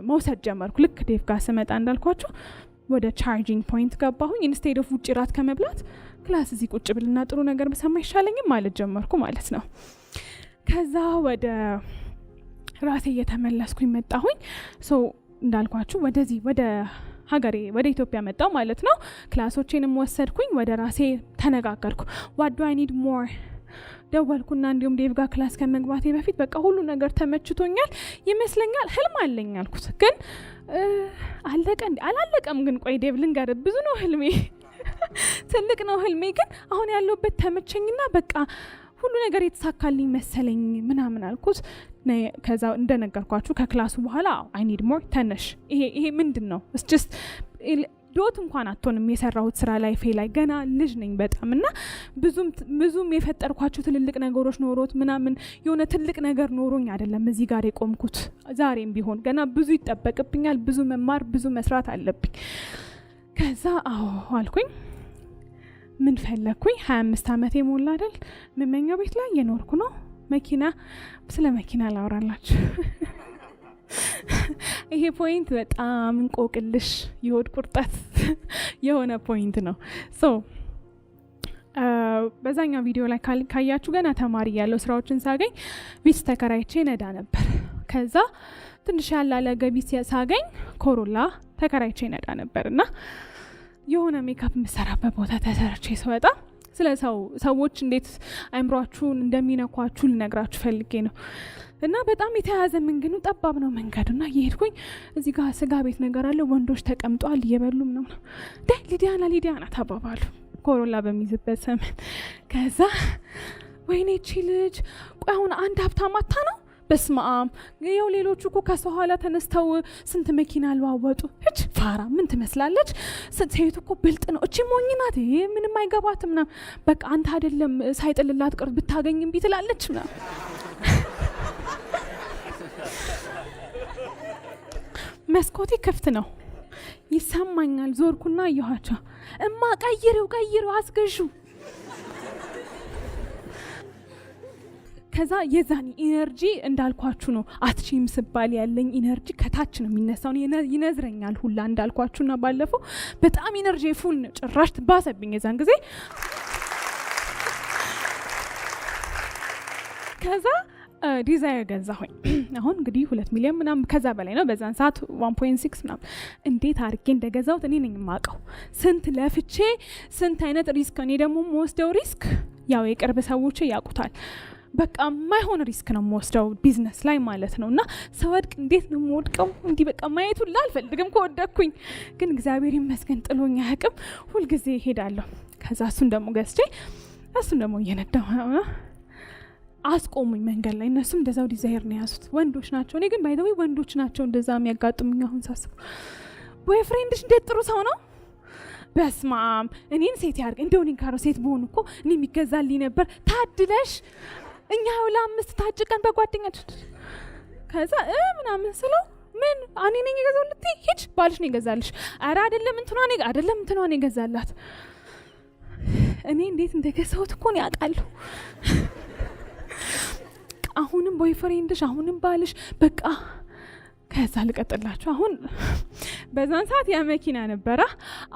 መውሰድ ጀመርኩ ልክ ዴቭ ጋር ስመጣ እንዳልኳችሁ ወደ ቻርጂንግ ፖይንት ገባሁኝ ኢንስቴድ ኦፍ ውጭ ራት ከመብላት ክላስ እዚህ ቁጭ ብልና ጥሩ ነገር በሰማ ይሻለኝም ማለት ጀመርኩ ማለት ነው ከዛ ወደ ራሴ እየተመለስኩኝ መጣሁኝ እንዳልኳችሁ ወደዚህ ወደ ሀገሬ ወደ ኢትዮጵያ መጣሁ ማለት ነው ክላሶቼንም ወሰድኩኝ ወደ ራሴ ተነጋገርኩ what do I need more ደወልኩና እንዲሁም ዴቭ ጋር ክላስ ከመግባቴ በፊት በቃ ሁሉ ነገር ተመችቶኛል ይመስለኛል ህልም አለኝ አልኩት ግን አላለቀም ግን ቆይ ዴቭ ልንገር ብዙ ነው ህልሜ ትልቅ ነው ህልሜ ግን አሁን ያለውበት ተመቸኝና በቃ ሁሉ ነገር የተሳካልኝ መሰለኝ ምናምን አልኩት ከዛ እንደነገርኳችሁ ከክላሱ በኋላ I need more ተነሽ ይሄ ምንድነው it's just ዶት እንኳን አትሆንም የሰራሁት ስራ ላይ ላይ ገና ልጅ ነኝ በጣምና ብዙም የፈጠርኳቸው ትልልቅ ነገሮች ኖሮት ምናምን የሆነ ትልቅ ነገር ኖሮኝ አይደለም እዚህ ጋር የቆምኩት ዛሬም ቢሆን ገና ብዙ ይጠበቅብኛል ብዙ መማር ብዙ መስራት አለብኝ ከዛ አልኩኝ ምን ፈለኩኝ 25 አመት የሞላ አይደል መመኛው ቤት ላይ የኖርኩ ነው መኪና ስለ መኪና ላወራላችሁ ይሄ ፖይንት በጣም እንቆቅልሽ የሆድ ቁርጠት የሆነ ፖይንት ነው በዛኛው ቪዲዮ ላይ ካያችሁ ገና ተማሪ ያለው ስራዎችን ሳገኝ ቪትስ ተከራይቼ ነዳ ነበር ከዛ ትንሽ ያላለ ገቢ ሳገኝ ኮሮላ ተከራይቼ ነዳ ነበርና የሆነ ሜካፕ መሰራበት ቦታ ተሰርቼ ስወጣ ስለ ሰዎች እንዴት አይምሯችሁን እንደሚነኳችሁ ልነግራችሁ ፈልጌ ነው እና በጣም የተያዘ መንገዱ ጠባብ ነው መንገዱና እየሄድኩኝ እዚህ ጋር ስጋ ቤት ነገር አለ ወንዶች ተቀምጧል እየበሉም ነው ሊዲያና ተባባሉ ኮሮላ በሚይዝበት ዘመን ከዛ ወይኔ እቺ ልጅ ቆይ አሁን አንድ ሀብታም አታ ነው በስማም ይኸው ሌሎቹ እኮ ከሰው ኋላ ተነስተው ስንት መኪና አልዋወጡ እች ፋራ ምን ትመስላለች ሴቱ እኮ ብልጥ ነው እቺ ሞኝ ናት ምንም አይገባትም ና በቃ አንተ አይደለም ሳይጥልላት ቅርብ ብታገኝም ቢትላለች ና መስኮቴ ክፍት ነው ይሰማኛል ዞርኩና አየኋቸው እማ ቀይረው አስገዡ ከዛ የዛን ኢነርጂ እንዳልኳችሁ ነው አትቺም ስባል ያለኝ ኢነርጂ ከታች ነው የሚነሳው ይነዝረኛል ሁላ እንዳልኳችሁና ባለፈው በጣም ኢነርጂ ፉል ነው ጭራሽ ባሰብኝ የዛን ጊዜ ከዛ ዲዛይር ገዛሁኝ አሁን እንግዲህ 2 ሚሊዮን ምናምን ከዛ በላይ ነው በዛን ሰዓት 1.6 ምናምን እንዴት አርጌ እንደገዛሁት እኔ ነኝ የማውቀው ስንት ለፍቼ ስንት አይነት ሪስክ እኔ ደግሞ የምወስደው ሪስክ ያው የቅርብ ሰዎች ያውቁታል በቃ ማይሆን ሪስክ ነው የምወስደው ቢዝነስ ላይ ማለት ነውና ሰወድቅ እንዴት ነው የምወድቀው እንዲህ በቃ ማየቱን ላልፈልግም ከወደኩኝ ግን እግዚአብሔር ይመስገን ጥሎኛ ያቅም ሁሉ ጊዜ እሄዳለሁ ከዛ እሱን ደግሞ ገዝቼ እሱን ደግሞ እየነዳሁ አስቆሙኝ መንገድ ላይ እነሱም እንደዛው ዲዛይር ነው ያዙት ወንዶች ናቸው እኔ ግን ባይዘው ወንዶች ናቸው እንደዛ የሚያጋጥሙኝ አሁን ሳስብ ቦይፍሬንድሽ እንዴት ጥሩ ሰው ነው በስማም እኔን ሴት ያርግ እንደው እኔን ካሮ ሴት በሆን እኮ እኔ የሚገዛልኝ ነበር ታድለሽ እኛ ለአምስት ታጭቀን በጓደኛችን ከዛ ምናምን ስለው ምን እኔ ነኝ የገዛውልት ሂጅ ባልሽ ነው የገዛልሽ አረ አይደለም እንትኗ ነው የገዛላት እኔ እንዴት እንደገዛሁት እኮ ነው ያውቃለሁ አሁንም ቦይፍሬንድሽ አሁንም ባልሽ በቃ ከዛ ልቀጥላችሁ አሁን በዛን ሰዓት ያ መኪና ነበረ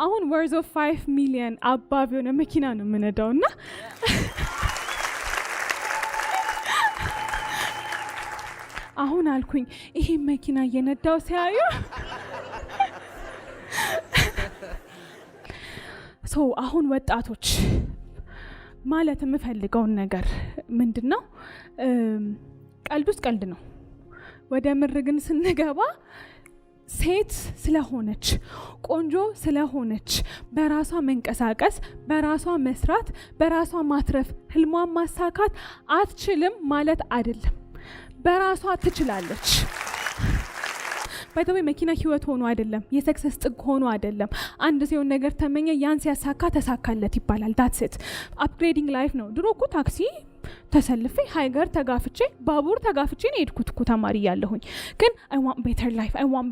አሁን worth of 5 million አባብ የሆነ መኪና ነው የምነዳውና አሁን አልኩኝ ይሄ መኪና እየነዳው ሲያዩ አሁን ወጣቶች ማለት የምፈልገውን ነገር ምንድነው? ቀልድ ውስጥ ቀልድ ነው። ወደ ምር ግን ስንገባ ሴት ስለሆነች ቆንጆ ስለሆነች በራሷ መንቀሳቀስ፣ በራሷ መስራት፣ በራሷ ማትረፍ፣ ህልሟን ማሳካት አትችልም ማለት አይደለም። በራሷ ትችላለች። ባይተው መኪና ህይወት ሆኖ አይደለም፣ የሰክሰስ ጥግ ሆኖ አይደለም። አንድ ሲሆን ነገር ተመኘ ያን ሲያሳካ ተሳካለት ይባላል። ዳትስ ኢት። አፕግሬዲንግ ላይፍ ነው። ድሮ እኮ ታክሲ ተሰልፌ ሃይገር ተጋፍቼ ባቡር ተጋፍቼ ነው የሄድኩት እኮ ተማሪ ያለሁኝ። ግን I want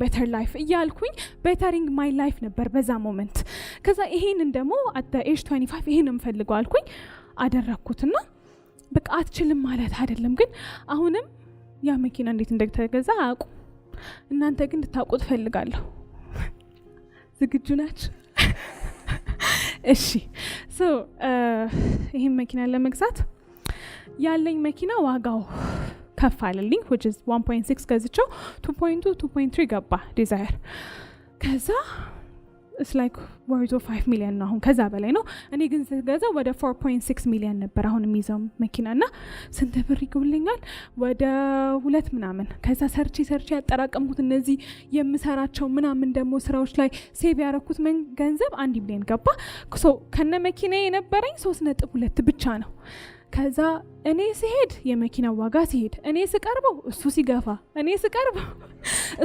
better life እያልኩኝ bettering my life ነበር በዛ ሞመንት። ከዛ ይሄንን ደግሞ at the age 25 ይሄንን ፈልገው አልኩኝ አደረኩትና በቃ አትችልም ማለት አይደለም። ግን አሁንም ያ መኪና እንዴት እንደተገዛ አያውቁም። እናንተ ግን እንድታውቁት ፈልጋለሁ። ዝግጁ ናችሁ? እሺ ይሄን መኪና ለመግዛት ያለኝ መኪና ዋጋው ከፍ አለልኝ which is 1.6 ገዝቼው 2.2 2.3 ገባ ዲዛይር። ከዛ it's like worth of 5 million ነው አሁን፣ ከዛ በላይ ነው። እኔ ግን ስገዛ ወደ 4.6 ሚሊዮን ነበር አሁን የሚይዘው መኪናና ስንት ብር ይጎልኛል? ወደ 2 ምናምን። ከዛ ሰርቼ ያጠራቀምኩት እነዚህ የምሰራቸው ምናምን ደግሞ ስራዎች ላይ ሴቭ ያረኩት ገንዘብ 1 ሚሊዮን ገባ። ከነ መኪና የነበረኝ 3.2 ብቻ ነው። ከዛ እኔ ሲሄድ የመኪናው ዋጋ ሲሄድ፣ እኔ ስቀርበው እሱ ሲገፋ፣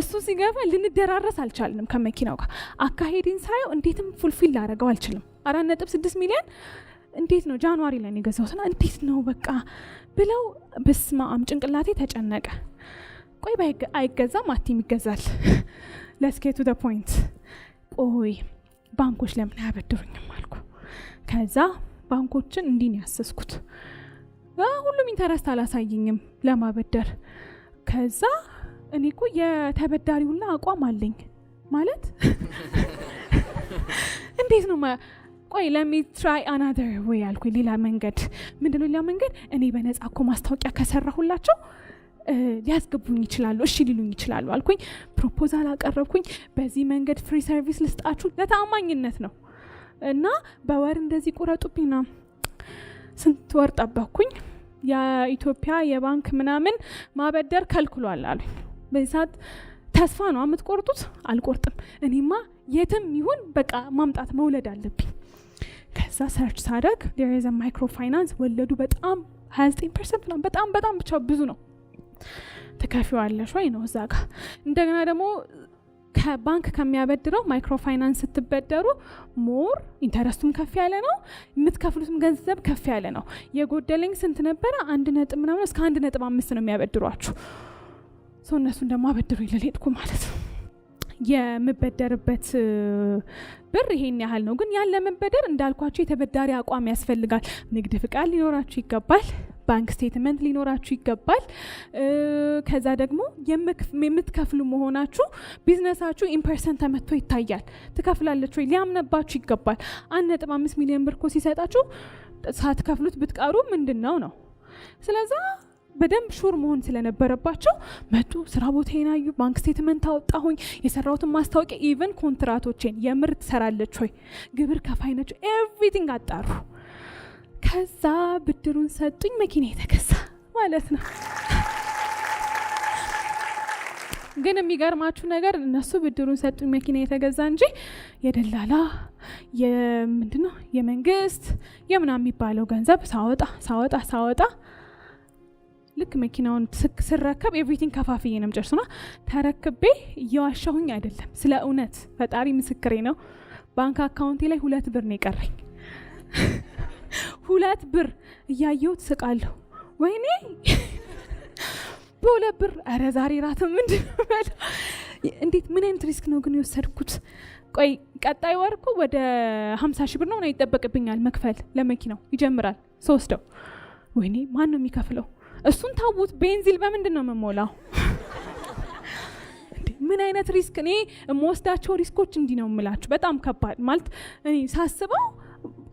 እሱ ሲገፋ ልንደራረስ አልቻልንም ከመኪናው ጋር። አካሄድን ሳየው እንዴትም ፉልፊል ላደርገው አልችልም። 4.6 ሚሊዮን እንዴት ነው ጃንዋሪ ላይ የገዛሁትና እንዴት ነው በቃ ብለው በስማም ጭንቅላቴ ተጨነቀ። ቆይ አይገዛም አትይም ይገዛል። let's get to the point። ቆይ ባንኮች ለምን አያበድሩኝም አልኩ። ከዛ ባንኮችን እንዲህ ነው ያሰስኩት። ሁሉም ኢንተረስት አላሳየኝም ለማበደር። ከዛ እኔ እኮ የተበዳሪውና አቋም አለኝ ማለት እንዴት ነው ቆይ let me try another way አልኩኝ። ሌላ መንገድ ምንድነው? ሌላ መንገድ እኔ በነፃ እኮ ማስታወቂያ ከሰራሁላቸው ሊያስገቡኝ ይችላሉ፣ እሺ ሊሉኝ ይችላሉ አልኩኝ። ፕሮፖዛል አቀረብኩኝ። በዚህ መንገድ ፍሪ ሰርቪስ ልስጣችሁ ለታማኝነት ነው እና በወር እንደዚህ ቁረጡብኝ ነው። ስንት ወር ጠበቅኩኝ። የኢትዮጵያ የባንክ ምናምን ማበደር ከልክሏል አሉኝ። በዚህ ሰዓት ተስፋ ነው የምትቆርጡት? አልቆርጥም። እኔማ የትም ይሁን በቃ ማምጣት መውለድ አለብኝ። ከዛ ሰርች ሳደርግ there is a microfinance ወለዱ በጣም 29% ነው። በጣም ብቻ ብዙ ነው። ተከፊዋለሽ ወይ ነው እዛ ጋር። እንደገና ደግሞ ከባንክ ከሚያበድረው ማይክሮፋይናንስ ስትበደሩ ሞር ኢንተረስቱም ከፍ ያለ ነው፣ የምትከፍሉትም ገንዘብ ከፍ ያለ ነው። የጎደለኝ ስንት ነበረ? 1 ምናምን እስከ 1.5 ነው የሚያበድሯችሁ። እነሱን ደግሞ አበድሩ ይለሌጥኩ ማለት ነው። የምበደርበት ብር ይሄን ያህል ነው። ግን ያለ መበደር እንዳልኳችሁ የተበዳሪ አቋም ያስፈልጋል። ንግድ ፍቃድ ሊኖራችሁ ይገባል። ባንክ ስቴትመንት ሊኖራችሁ ይገባል። ከዛ ደግሞ የምትከፍሉ መሆናችሁ ቢዝነሳችሁ ኢምፐርሰንት ተመቶ ይታያል። ትከፍላለች ወይ ሊያምነባችሁ ይገባል። 1.5 ሚሊዮን ብር እኮ ሲሰጣችሁ ሳትከፍሉት ብትቀሩ ምንድነው ነው? ስለዛ በደንብ ሹር መሆን ስለነበረባቸው መጡ። ስራ ቦታዬን አዩ። ባንክ ስቴትመንት አወጣሁኝ። የሰራሁትን ማስታወቂያ፣ ኢቨን ኮንትራቶቼን የምር ትሰራለች ወይ፣ ግብር ከፋይ ነች፣ ኤቭሪቲንግ አጣሩ። ከዛ ብድሩን ሰጡኝ። መኪና የተገዛ ማለት ነው። ግን የሚገርማችሁ ነገር እነሱ ብድሩን ሰጡኝ መኪና የተገዛ እንጂ የደላላ የምንድነው የመንግስት የምናምን የሚባለው ገንዘብ ሳወጣ ልክ መኪናውን ስረከብ ኤቭሪቲንግ ከፋፍዬ ነው ጨርሶና ተረክቤ እየዋሻሁኝ አይደለም። ስለ እውነት ፈጣሪ ምስክሬ ነው። ባንክ አካውንቴ ላይ 2 ብር ነው የቀረኝ። 2 ብር እያየሁት ስቃለሁ። ወይኔ በ2 ብር ኧረ ዛሬ ራት ምንድነው? እንዴት ምን አይነት ሪስክ ነው ግን የወሰድኩት? ቆይ ቀጣይ ወር እኮ ወደ 50 ሺህ ብር ነው ይጠበቅብኛል መክፈል። ለመኪናው ይጀምራል 3 ወይኔ ማን ነው የሚከፍለው? እሱን ታውት ቤንዚል በምንድን ነው የምሞላው? ምን አይነት ሪስክ? እኔ የምወስዳቸው ሪስኮች እንዲህ ነው የምላችሁ። በጣም ከባድ ማለት እኔ ሳስበው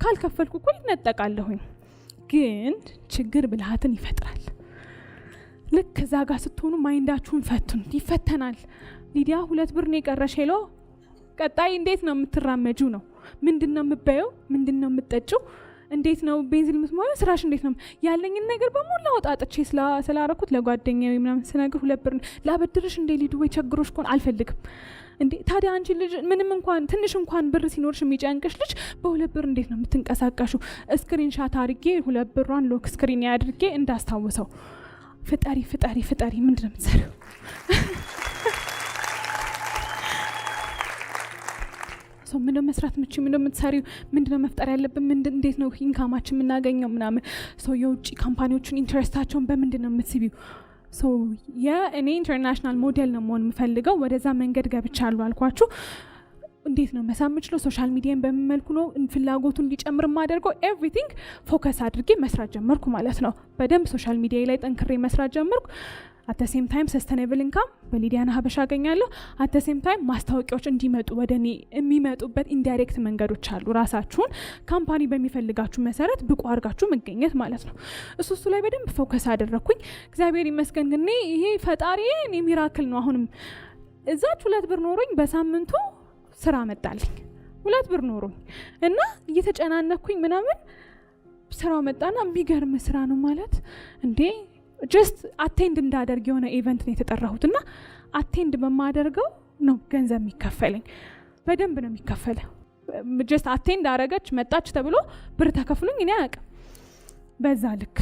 ካልከፈልኩ እኮ ይነጠቃለሁኝ። ግን ችግር ብልሃትን ይፈጥራል። ልክ እዛ ጋር ስትሆኑ ማይንዳችሁን ፈትኑ። ይፈተናል። ሊዲያ 2 ብር ነው የቀረሽ። ሄሎ ቀጣይ እንዴት ነው የምትራመጁ ነው? ምንድነው የምበየው? ምንድነው የምጠጪው? እንዴት ነው ቤንዚን የምትሞላው? ስራሽ እንዴት ነው? ያለኝን ነገር በሙሉ አውጣጥቼ ስላረኩት ለጓደኛዬ ምናምን ስነግር 2 ብር ላበድርሽ እንዴ ሊዱ ወይ ቸግሮሽ ኮን አልፈልግም እንዴ። ታዲያ አንቺ ልጅ ምንም እንኳን ትንሽ እንኳን ብር ሲኖርሽ የሚጨንቅሽ ልጅ በ2 ብር እንዴት ነው የምትንቀሳቀሹ? ስክሪንሻት አድርጌ 2 ብሯን ሎክ ስክሪን ያድርጌ እንዳስታውሰው። ፍጠሪ ፍጠሪ ፍጠሪ ምንድነው የምትሰሪው? ሰው ምንድነው መስራት ምቺ? ምንድነው የምትሰሪው? ምንድነው መፍጠር ያለብን? እንዴት ነው ኢንካማችን የምናገኘው ምናምን። ሰው የውጭ ካምፓኒዎችን ኢንተረስታቸውን በምንድነው የምትስቢው? ሰው የእኔ ኢንተርናሽናል ሞዴል ነው መሆን የምፈልገው። ወደዛ መንገድ ገብቻለሁ አልኳችሁ። እንዴት ነው መሳም የምችለው? ሶሻል ሚዲያን በምን መልኩ ነው ፍላጎቱ እንዲጨምር የማደርገው? ኤቭሪቲንግ ፎከስ አድርጌ መስራት ጀመርኩ ማለት ነው። በደንብ ሶሻል ሚዲያ ላይ ጠንክሬ መስራት ጀመርኩ። አት ዘ ሴም ታይም ሰስተኔብል ኢንካም በሊዲያና ሀበሻ አገኛለሁ። አት ዘ ሴም ታይም ማስታወቂያዎች እንዲመጡ ወደ እኔ የሚመጡበት ኢንዳይሬክት መንገዶች አሉ። ራሳችሁን ካምፓኒ በሚፈልጋችሁ መሰረት ብቁ አድርጋችሁ መገኘት ማለት ነው። እሱ ላይ በደንብ ፎከስ አደረግኩኝ። እግዚአብሔር ይመስገን ግን ይሄ ፈጣሪ እኔ ሚራክል ነው። አሁንም እዛች 2 ብር ኖሮኝ በሳምንቱ ስራ መጣልኝ። 2 ብር ኖሮኝ እና እየተጨናነኩኝ ምናምን ስራው መጣና የሚገርም ስራ ነው ማለት እንዴ ጀስት አቴንድ እንዳደርግ የሆነ ኢቨንት ነው የተጠራሁትና አቴንድ በማደርገው ነው ገንዘብ የሚከፈለኝ። በደንብ ነው የሚከፈለው። ጀስት አቴንድ አረገች መጣች ተብሎ ብር ተከፍሉኝ እኔ አያውቅም። በዛ ልክ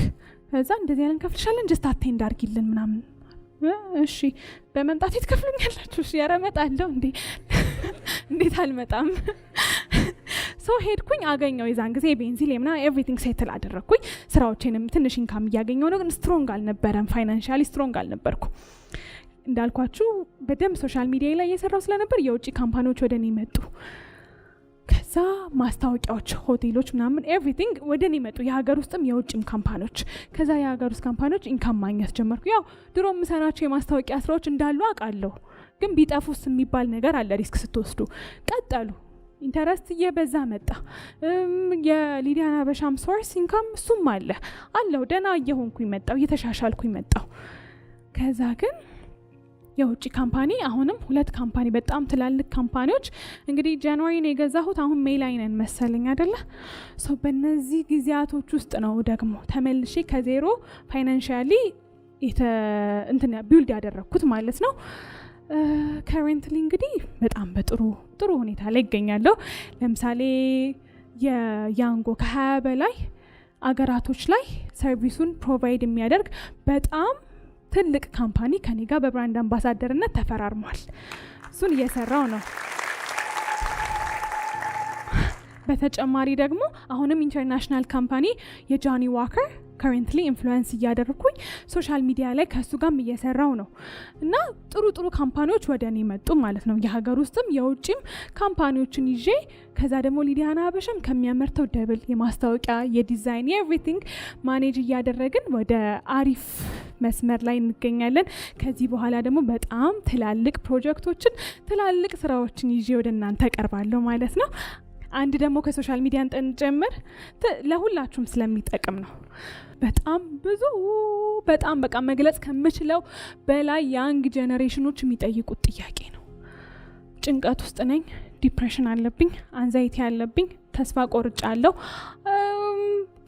ከዛ እንደዚህ ያለን ከፍልሻለን ጀስት አቴንድ አድርጊልን ምናምን። እሺ በመምጣት ትከፍሉኛላችሁ? እሺ ያረመጣለሁ እንዴ እንዴት አልመጣም? ሶ ሄድኩኝ አገኘው። የዛን ጊዜ ቤንዚል የምና ኤቭሪቲንግ ሴትል አደረግኩኝ። ስራዎቼንም ትንሽ ኢንካም እያገኘው ነው፣ ግን ስትሮንግ አልነበረም። ፋይናንሻሊ ስትሮንግ አልነበርኩ። እንዳልኳችሁ በደንብ ሶሻል ሚዲያ ላይ እየሰራው ስለነበር የውጭ ካምፓኒዎች ወደ እኔ መጡ። ከዛ ማስታወቂያዎች፣ ሆቴሎች ምናምን ኤቭሪቲንግ ወደ እኔ መጡ፣ የሀገር ውስጥም የውጭም ካምፓኒዎች። ከዛ የሀገር ውስጥ ካምፓኒዎች ኢንካም ማግኘት ጀመርኩ። ያው ድሮ የምሰራቸው የማስታወቂያ ስራዎች እንዳሉ አውቃለሁ፣ ግን ቢጠፉስ የሚባል ነገር አለ ሪስክ ስትወስዱ። ቀጠሉ። ኢንተረስት እየበዛ መጣ። የሊዲያና ሀበሻም ሶርስ ኢንካም እሱም አለው ደህና እየሆንኩኝ መጣው፣ እየተሻሻልኩኝ መጣው። ከዛ ግን የውጭ ካምፓኒ አሁንም 2 ካምፓኒ በጣም ትላልቅ ካምፓኒዎች እንግዲህ ጃንዋሪ ነው የገዛሁት፣ አሁን ሜይ ላይ ነን መሰለኝ አይደለ? ሶ በእነዚህ ጊዜያቶች ውስጥ ነው ደግሞ ተመልሼ ከዜሮ ፋይናንሻሊ ቢልድ ያደረግኩት ማለት ነው። ከረንትሊ እንግዲህ በጣም በጥሩ ሁኔታ ላይ ይገኛለሁ። ለምሳሌ የያንጎ ከ20 በላይ አገራቶች ላይ ሰርቪሱን ፕሮቫይድ የሚያደርግ በጣም ትልቅ ካምፓኒ ከኔ ጋር በብራንድ አምባሳደርነት ተፈራርሟል። እሱን እየሰራው ነው። በተጨማሪ ደግሞ አሁንም ኢንተርናሽናል ካምፓኒ የጆኒ ዋከር ከረንትሊ ኢንፍሉዌንስ እያደረኩኝ ሶሻል ሚዲያ ላይ ከሱ ጋርም እየሰራው ነው እና ጥሩ ካምፓኒዎች ወደ እኔ መጡ ማለት ነው። የሀገር ውስጥም የውጭም ካምፓኒዎችን ይዤ ከዛ ደግሞ ሊዲያና ሀበሻም ከሚያመርተው ደብል የማስታወቂያ የዲዛይን የኤቭሪቲንግ ማኔጅ እያደረግን ወደ አሪፍ መስመር ላይ እንገኛለን። ከዚህ በኋላ ደግሞ በጣም ትላልቅ ፕሮጀክቶችን ትላልቅ ስራዎችን ይዤ ወደ እናንተ ቀርባለሁ ማለት ነው። አንድ ደግሞ ከሶሻል ሚዲያ እንጨምር ለሁላችሁም ስለሚጠቅም ነው። በጣም በቃ መግለጽ ከምችለው በላይ ያንግ ጄኔሬሽኖች የሚጠይቁት ጥያቄ ነው። ጭንቀት ውስጥ ነኝ፣ ዲፕሬሽን አለብኝ፣ አንዛይቲ አለብኝ፣ ተስፋ ቆርጫለሁ፣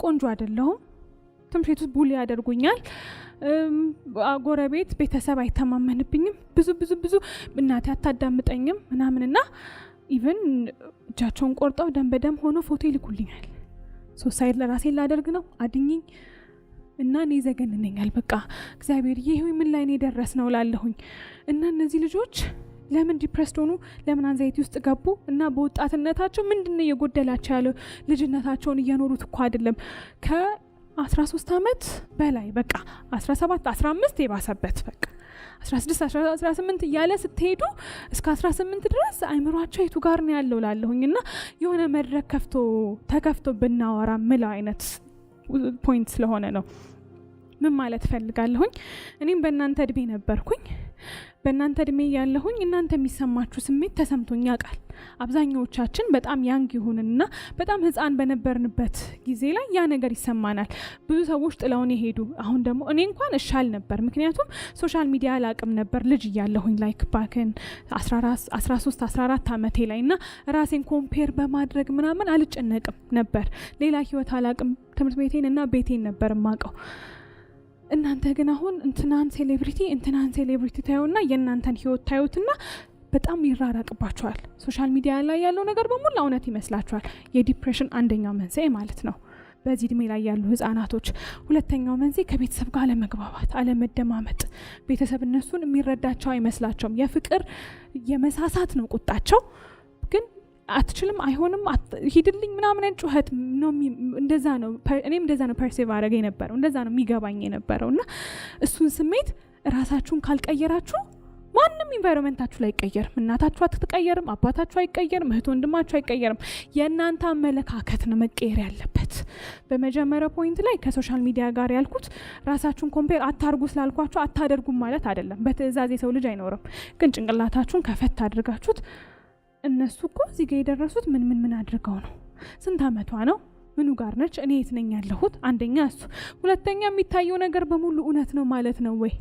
ቆንጆ አይደለሁም፣ ትምህርት ቤት ውስጥ ቡሊ ያደርጉኛል፣ ጎረቤት ቤተሰብ አይተማመንብኝም፣ ብዙ እናቴ አታዳምጠኝም ምናምንና ኢቨን እጃቸውን ቆርጠው ደም በደም ሆኖ ፎቶ ይልኩልኛል። ሱሳይድ ለራሴ ላደርግ ነው አድኝኝ እና እኔ ዘገንነኛል። በቃ እግዚአብሔር ይሄ ምን ላይ ነው የደረስነው ላለሁኝ እና እነዚህ ልጆች ለምን ዲፕሬስድ ሆኑ? ለምን አንዛይቲ ውስጥ ገቡ? እና በወጣትነታቸው ምንድነው የጎደላቸው? ያለው ልጅነታቸውን እየኖሩት እኮ አይደለም ከ13 ዓመት በላይ በቃ 17 15 የባሰበት በቃ 16 18 እያለ ስትሄዱ እስከ 18 ድረስ አይምሯቸው የቱ ጋር ነው ያለው ላለሁኝ እና የሆነ መድረክ ተከፍቶ ብናወራ ምለው አይነት ፖይንት ስለሆነ ነው። ምን ማለት ፈልጋለሁኝ? እኔም በእናንተ እድሜ ነበርኩኝ። በእናንተ እድሜ ያለሁኝ እናንተ የሚሰማችሁ ስሜት ተሰምቶኝ ያውቃል። አብዛኛዎቻችን በጣም ያንግ ይሁንና በጣም ህፃን በነበርንበት ጊዜ ላይ ያ ነገር ይሰማናል። ብዙ ሰዎች ጥለውን ይሄዱ። አሁን ደግሞ እኔ እንኳን እሻል ነበር፣ ምክንያቱም ሶሻል ሚዲያ አላቅም ነበር ልጅ እያለሁኝ ላይክ ባክን 13 14 ዓመቴ ላይ እና ራሴን ኮምፔር በማድረግ ምናምን አልጨነቅም ነበር። ሌላ ህይወት አላቅም። ትምህርት ቤቴን እና ቤቴን ነበር ማቀው። እናንተ ግን አሁን እንትናን ሴሌብሪቲ ታዩና የእናንተን ህይወት ታዩትና በጣም ይራራቅባቸዋል። ሶሻል ሚዲያ ላይ ያለው ነገር በሙሉ እውነት ይመስላችኋል። የዲፕሬሽን አንደኛው መንስኤ ማለት ነው በዚህ እድሜ ላይ ያሉ ህፃናቶች። ሁለተኛው መንስኤ ከቤተሰብ ጋር አለመግባባት፣ አለመደማመጥ። ቤተሰብ እነሱን የሚረዳቸው አይመስላቸውም። የፍቅር የመሳሳት ነው ቁጣቸው፣ ግን አትችልም፣ አይሆንም፣ ሂድልኝ ምናምን ጩኸት ነው። እንደዛ ነው እኔም እንደዛ ነው ፐርሲቭ አደረገ የነበረው፣ እንደዛ ነው የሚገባኝ የነበረው። እና እሱን ስሜት ራሳችሁን ካልቀየራችሁ ማንም ኢንቫይሮንመንታችሁ ላይ አይቀየርም። እናታችሁ አትቀየርም፣ አባታችሁ አይቀየርም፣ እህት ወንድማችሁ አይቀየርም። የእናንተ አመለካከት ነው መቀየር ያለበት። በመጀመሪያው ፖይንት ላይ ከሶሻል ሚዲያ ጋር ያልኩት ራሳችሁን ኮምፔር አታርጉ ስላልኳችሁ አታደርጉም ማለት አይደለም። በትዕዛዝ የሰው ልጅ አይኖርም። ግን ጭንቅላታችሁን ከፈት አድርጋችሁት እነሱ እኮ እዚህ ጋር የደረሱት ምን አድርገው ነው? ስንት አመቷ ነው? ምኑ ጋር ነች? እኔ የት ነኝ ያለሁት? አንደኛ እሱ። ሁለተኛ የሚታየው ነገር በሙሉ እውነት ነው ማለት ነው ወይ?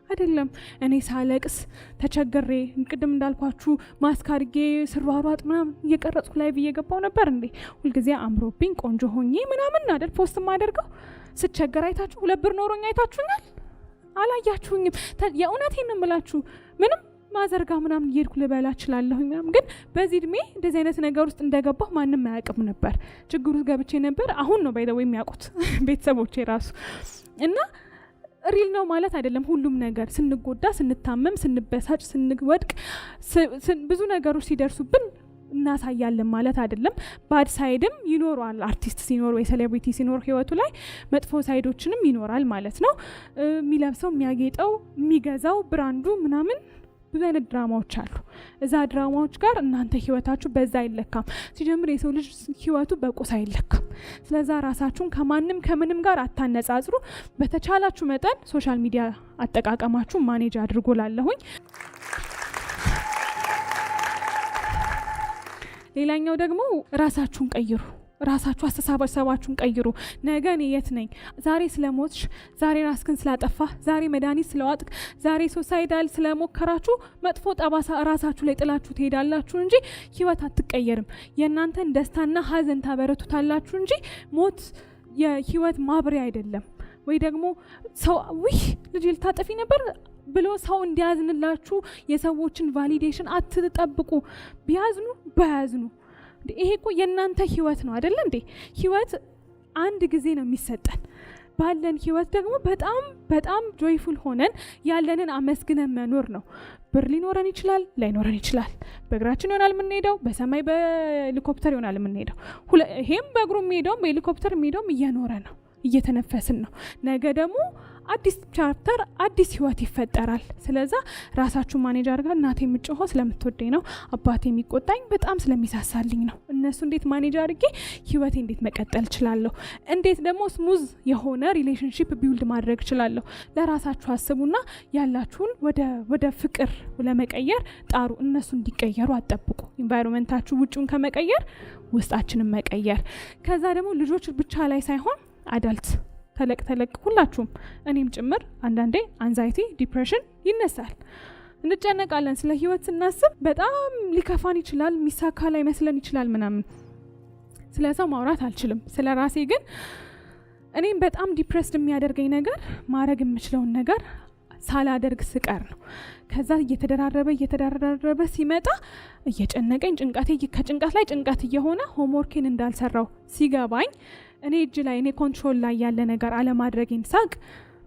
አይደለም። እኔ ሳለቅስ ተቸግሬ ቅድም እንዳልኳችሁ ማስክ አድርጌ ስሯሯጥ ምናምን እየቀረጽኩ ላይ እየገባው ነበር እንዴ? ሁልጊዜ አምሮብኝ ቆንጆ ሆኜ ምናምን አይደል ፖስት ማደርገው? ስቸገር አይታችሁ 2 ብር ኖሮኝ አይታችሁኛል? አላያችሁኝም። የእውነቴን ነው የምላችሁ። ምንም ማዘርጋ ምናምን እየሄድኩ ልበላ እችላለሁኝ ምናምን፣ ግን በዚህ እድሜ እንደዚህ አይነት ነገር ውስጥ እንደገባሁ ማንም አያውቅም ነበር። ችግሩ ውስጥ ገብቼ ነበር። አሁን ነው ባይደው የሚያውቁት ቤተሰቦቼ ራሱ። እና ሪል ነው ማለት አይደለም። ሁሉም ነገር ስንጎዳ፣ ስንታመም፣ ስንበሳጭ፣ ስንወድቅ፣ ብዙ ነገሮች ሲደርሱብን እናሳያለን ማለት አይደለም። ባድ ሳይድም ይኖራል። አርቲስት ሲኖር ወይ ሴሌብሪቲ ሲኖር ህይወቱ ላይ መጥፎ ሳይዶችንም ይኖራል ማለት ነው። የሚለብሰው፣ የሚያጌጠው፣ የሚገዛው ብራንዱ ምናምን ብዙ አይነት ድራማዎች አሉ። እዛ ድራማዎች ጋር እናንተ ህይወታችሁ በዛ አይለካም። ሲጀምር የሰው ልጅ ህይወቱ በቁስ አይለካም። ስለዛ ራሳችሁን ከማንም ከምንም ጋር አታነጻጽሩ። በተቻላችሁ መጠን ሶሻል ሚዲያ አጠቃቀማችሁ ማኔጅ አድርጎ ላለሁኝ። ሌላኛው ደግሞ ራሳችሁን ቀይሩ። ራሳችሁ አስተሳሰባችሁን ቀይሩ። ነገ እኔ የት ነኝ? ዛሬ ስለሞትሽ፣ ዛሬ ራስክን ስላጠፋ፣ ዛሬ መድኃኒት ስለዋጥክ፣ ዛሬ ሱሳይዳል ስለሞከራችሁ መጥፎ ጠባሳ ራሳችሁ ላይ ጥላችሁ ትሄዳላችሁ እንጂ ህይወት አትቀየርም። የእናንተን ደስታና ሀዘን ታበረቱታላችሁ እንጂ ሞት የህይወት ማብሪያ አይደለም። ወይ ደግሞ ሰው ልጅ ልታጠፊ ነበር ብሎ ሰው እንዲያዝንላችሁ የሰዎችን ቫሊዴሽን አትጠብቁ። ቢያዝኑ ባያዝኑ ይሄ እኮ የእናንተ ህይወት ነው አይደለ እንዴ? ህይወት አንድ ጊዜ ነው የሚሰጠን። ባለን ህይወት ደግሞ በጣም በጣም ጆይፉል ሆነን ያለንን አመስግነን መኖር ነው። ብር ሊኖረን ይችላል፣ ላይኖረን ይችላል። በእግራችን ይሆናል የምንሄደው፣ በሰማይ በሄሊኮፕተር ይሆናል የምንሄደው። ይሄም በእግሩ የሚሄደውም በሄሊኮፕተር የሚሄደውም እየኖረ ነው፣ እየተነፈስን ነው። ነገ ደግሞ አዲስ ቻፕተር አዲስ ህይወት ይፈጠራል። ስለዛ ራሳችሁ ማኔጅ አድርጋ። እናቴ የምጮኸው ስለምትወደኝ ነው። አባቴ የሚቆጣኝ በጣም ስለሚሳሳልኝ ነው። እነሱ እንዴት ማኔጅ አድርጌ ህይወቴ እንዴት መቀጠል እችላለሁ? እንዴት ደግሞ ስሙዝ የሆነ ሪሌሽንሺፕ ቢውልድ ማድረግ እችላለሁ? ለራሳችሁ አስቡና ያላችሁን ወደ ፍቅር ለመቀየር ጣሩ። እነሱ እንዲቀየሩ አጠብቁ። ኢንቫይሮንመንታችሁ ውጭውን ከመቀየር ውስጣችንን መቀየር። ከዛ ደግሞ ልጆች ብቻ ላይ ሳይሆን አዳልት ተለቅ ሁላችሁም እኔም ጭምር አንዳንዴ አንዛይቲ ዲፕሬሽን ይነሳል። እንጨነቃለን። ስለ ህይወት ስናስብ በጣም ሊከፋን ይችላል፣ ሚሳካ ላይ መስለን ይችላል ምናምን። ስለ ሰው ማውራት አልችልም። ስለ ራሴ ግን እኔም በጣም ዲፕሬስድ የሚያደርገኝ ነገር ማድረግ የምችለውን ነገር ሳላደርግ ስቀር ነው። ከዛ እየተደራረበ ሲመጣ እየጨነቀኝ ከጭንቀት ላይ ጭንቀት እየሆነ ሆምወርኬን እንዳልሰራው ሲገባኝ እኔ እጅ ላይ እኔ ኮንትሮል ላይ ያለ ነገር አለማድረጌን ሳቅ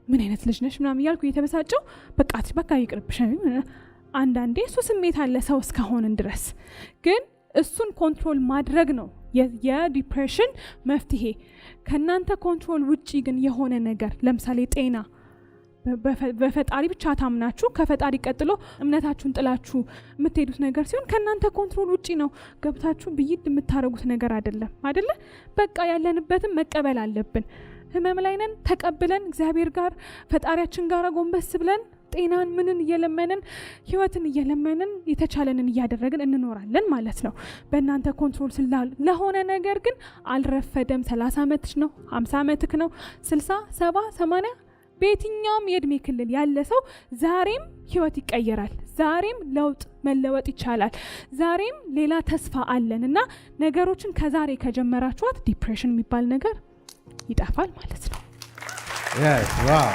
ምን አይነት ልጅ ነሽ ምናምን እያልኩ እየተበሳጨው በቃ ይቅርብሽ። አንዳንዴ እሱ ስሜት አለ ሰው እስከሆንን ድረስ፣ ግን እሱን ኮንትሮል ማድረግ ነው የዲፕሬሽን መፍትሄ። ከእናንተ ኮንትሮል ውጪ ግን የሆነ ነገር ለምሳሌ ጤና፣ በፈጣሪ ብቻ ታምናችሁ ከፈጣሪ ቀጥሎ እምነታችሁን ጥላችሁ የምትሄዱት ነገር ሲሆን ከእናንተ ኮንትሮል ውጪ ነው። ገብታችሁ ብይድ የምታረጉት ነገር አይደለ? በቃ ያለንበትን መቀበል አለብን። ህመም ላይ ነን፣ ተቀብለን እግዚአብሔር ጋር ፈጣሪያችን ጋር ጎንበስ ብለን ጤናን ምንን እየለመንን ህይወትን እየለመንን የተቻለንን እያደረግን እንኖራለን ማለት ነው በእናንተ ኮንትሮል ስላል ለሆነ ነገር ግን አልረፈደም 30 ዓመትሽ ነው 50 ዓመትክ ነው 60 70 80 በየትኛውም የእድሜ ክልል ያለ ሰው ዛሬም ህይወት ይቀየራል ዛሬም ለውጥ መለወጥ ይቻላል ዛሬም ሌላ ተስፋ አለንና ነገሮችን ከዛሬ ከጀመራችኋት ዲፕሬሽን የሚባል ነገር ይጣፋል ማለት ነው yes wow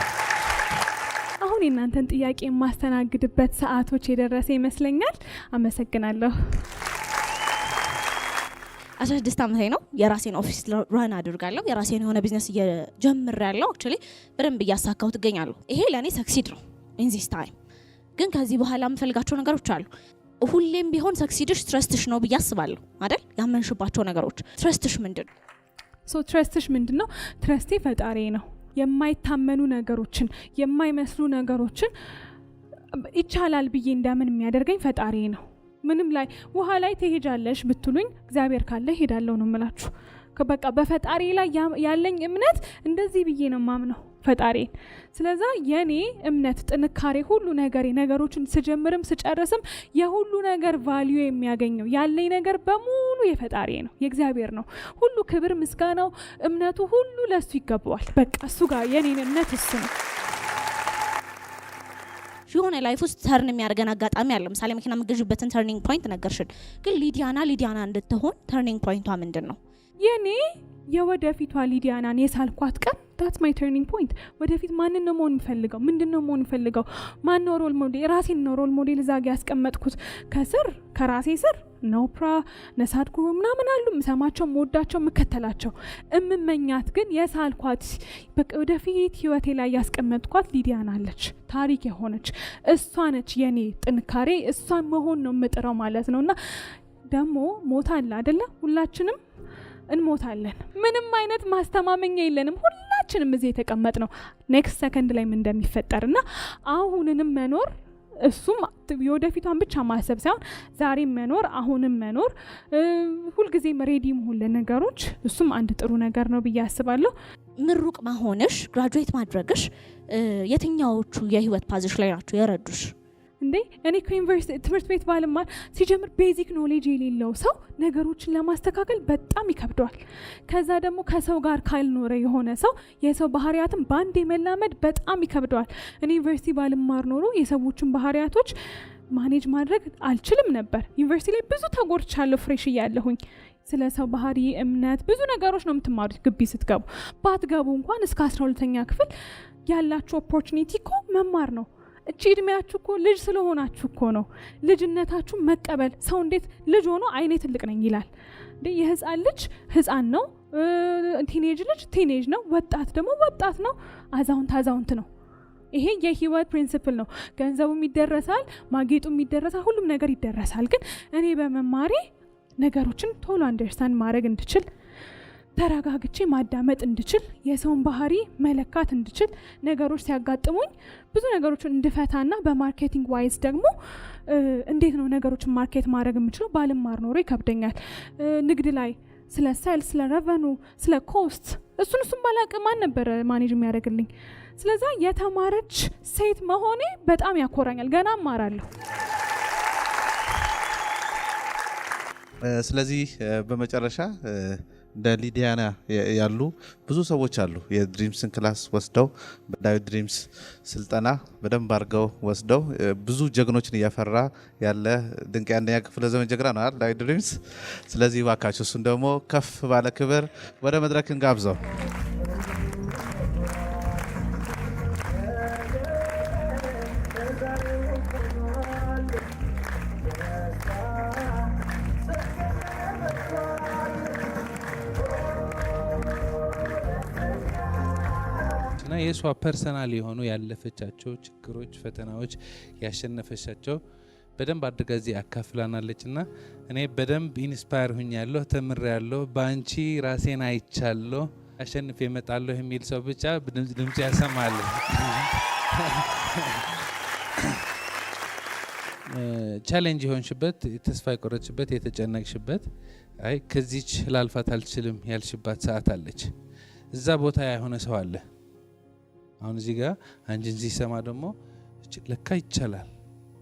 አሁን እናንተን ጥያቄ ማስተናግድበት ሰዓቶች የደረሰ ይመስለኛል አመሰግናለሁ 16 ዓመቴ ነው የራሴን ኦፊስ ራን አድርጋለሁ የራሴን የሆነ ቢዝነስ እየጀምራለሁ አክቹሊ በደንብ እያሳካሁት እገኛለሁ ይሄ ለኔ ሰክሲድ ነው ኢን ዚስ ታይም ግን ከዚህ በኋላ የምፈልጋቸው ነገሮች አሉ ሁሌም ቢሆን ሰክሲድሽ ትረስትሽ ነው ብዬ አስባለሁ አይደል ያመንሽባቸው ነገሮች ትረስትሽ ምንድነው ሶ ትረስትሽ ምንድነው ትረስቴ ፈጣሪ ነው የማይታመኑ ነገሮችን የማይመስሉ ነገሮችን ይቻላል ብዬ እንዳምን የሚያደርገኝ ፈጣሪ ነው ምንም ላይ ውሃ ላይ ትሄጃለሽ ብትሉኝ እግዚአብሔር ካለ ሄዳለሁ ነው የምላችሁ በቃ በፈጣሪ ላይ ያለኝ እምነት እንደዚህ ብዬ ነው ማምነው ፈጣሪን ስለዛ የኔ እምነት ጥንካሬ ሁሉ ነገሮችን ስጀምርም ስጨርስም የሁሉ ነገር ቫልዩ የሚያገኘው ያለኝ ነገር በሙሉ የፈጣሪ ነው የእግዚአብሔር ነው ሁሉ ክብር ምስጋናው እምነቱ ሁሉ ለሱ ይገባዋል በቃ እሱ ጋር የኔን እምነት እሱ ነው የሆነ ላይፍ ውስጥ ተርን የሚያደርገን አጋጣሚ አለ ምሳሌ መኪና የምትገዥበትን ተርኒንግ ፖይንት ነገርሽን ግን ሊዲያና እንድትሆን ተርኒንግ ፖይንቷ ምንድነው የኔ የወደፊቷ ሊዲያናን የሳልኳት ቀን that's my turning point ወደፊት ማንን ነው መሆን ፈልገው ምንድነው መሆን ፈልገው ማን ነው ሮል ሞዴል ራሴን ነው ሮል ሞዴል ዛጋ ያስቀመጥኩት ከራሴ ስር ኖፕራ ነሳድኩ ምናምን አሉ ምሰማቸው ሞዳቸው መከተላቸው እምመኛት ግን የሳልኳት በቃ ወደፊት ህይወቴ ላይ ያስቀመጥኳት ሊዲያና አለች ታሪክ የሆነች እሷ ነች የኔ ጥንካሬ እሷን መሆን ነው የምጥረው ማለት ነውና ደሞ ሞት አለ አይደለ ሁላችንም እንሞታለን ምንም አይነት ማስተማመኛ የለንም ሁላችንም እዚህ የተቀመጥ ነው ኔክስት ሰከንድ ላይ ምን እንደሚፈጠርና አሁንንም መኖር እሱም የወደፊቷን ብቻ ማሰብ ሳይሆን ዛሬም መኖር አሁንም መኖር ሁልጊዜም ሬዲ መሆን ለነገሮች እሱም አንድ ጥሩ ነገር ነው ብዬ አስባለሁ ምሩቅ መሆንሽ ግራጁዌት ማድረግሽ የትኛዎቹ የህይወት ፓዝሽ ላይ ናቸው የረዱሽ እንዴ እኔ ከዩኒቨርሲቲ ትምህርት ቤት ባልማር ሲጀምር ቤዚክ ኖሌጅ የሌለው ሰው ነገሮችን ለማስተካከል በጣም ይከብደዋል ከዛ ደግሞ ከሰው ጋር ካልኖረ የሆነ ሰው የሰው ባህሪያትን ባንዴ መላመድ በጣም ይከብደዋል እኔ ዩኒቨርሲቲ ባልማር ኖሮ የሰዎችን ባህሪያቶች ማኔጅ ማድረግ አልችልም ነበር ዩኒቨርሲቲ ላይ ብዙ ተጎርቻለሁ ፍሬሽ እያለሁኝ ስለ ሰው ባህሪ እምነት ብዙ ነገሮች ነው የምትማሩት ግቢ ስትገቡ ባትገቡ እንኳን እስከ 12ኛ ክፍል ያላችሁ ኦፖርቹኒቲ እኮ መማር ነው እቺ እድሜያችሁ እኮ ልጅ ስለሆናችሁ እኮ ነው ልጅነታችሁ መቀበል ሰው እንዴት ልጅ ሆኖ አይኔ ትልቅ ነኝ ይላል እንዴ የህፃን ልጅ ህፃን ነው ቲኔጅ ነው ወጣት ደግሞ ወጣት ነው አዛውንት ነው ይሄ የህይወት ፕሪንሲፕል ነው ገንዘቡም ይደረሳል ማጌጡም ይደረሳል ሁሉም ነገር ይደረሳል ግን እኔ በመማሬ ነገሮችን ቶሎ አንደርስታንድ ማድረግ እንድችል ተረጋግቼ ማዳመጥ እንድችል የሰውን ባህሪ መለካት እንድችል ነገሮች ሲያጋጥሙኝ ብዙ ነገሮችን እንድፈታና በማርኬቲንግ ዋይዝ ደግሞ እንዴት ነው ነገሮችን ማርኬት ማድረግ የምችለው ባልማር ኖሮ ይከብደኛል ንግድ ላይ ስለ ሴልስ ስለ ሬቨኑ ስለ ኮስት እሱን ባላቅ ማን ነበር ማኔጅ የሚያደርግልኝ ስለዛ የተማረች ሴት መሆኔ በጣም ያኮራኛል ገና እማራለሁ ስለዚህ በመጨረሻ እንደ ሊዲያና ያሉ ብዙ ሰዎች አሉ የድሪምስን ክላስ ወስደው በዳዊት ድሪምስ ስልጠና በደንብ አድርገው ወስደው ብዙ ጀግኖችን እያፈራ ያለ ድንቅ የአንደኛ ክፍለ ዘመን ጀግና ነው አይደል ዳዊት ድሪምስ ስለዚህ እባካችሁ እሱን ደግሞ ከፍ ባለ ክብር ወደ መድረክ እንጋብዘው የሷ ፐርሰናል የሆኑ ያለፈቻቸው ችግሮች ፈተናዎች ያሸነፈቻቸው በደንብ አድርጋ እዚህ አካፍላናለችና እኔ በደንብ ኢንስፓየር ሆኛለሁ ተምሬያለሁ ባንቺ ራሴን አይቻለሁ አሸንፌ እመጣለሁ የሚል ሰው ብቻ ድምጽ ያሰማል ቻሌንጅ የሆንሽበት ተስፋ የቆረጥሽበት የተጨነቅሽበት አይ ከዚች ላልፋት አልችልም ያልሽባት ሰዓት አለች እዛ ቦታ የሆነ ሰው አለ አሁን እዚህ ጋር አንቺን ሲሰማ ደግሞ ለካ ይቻላል፣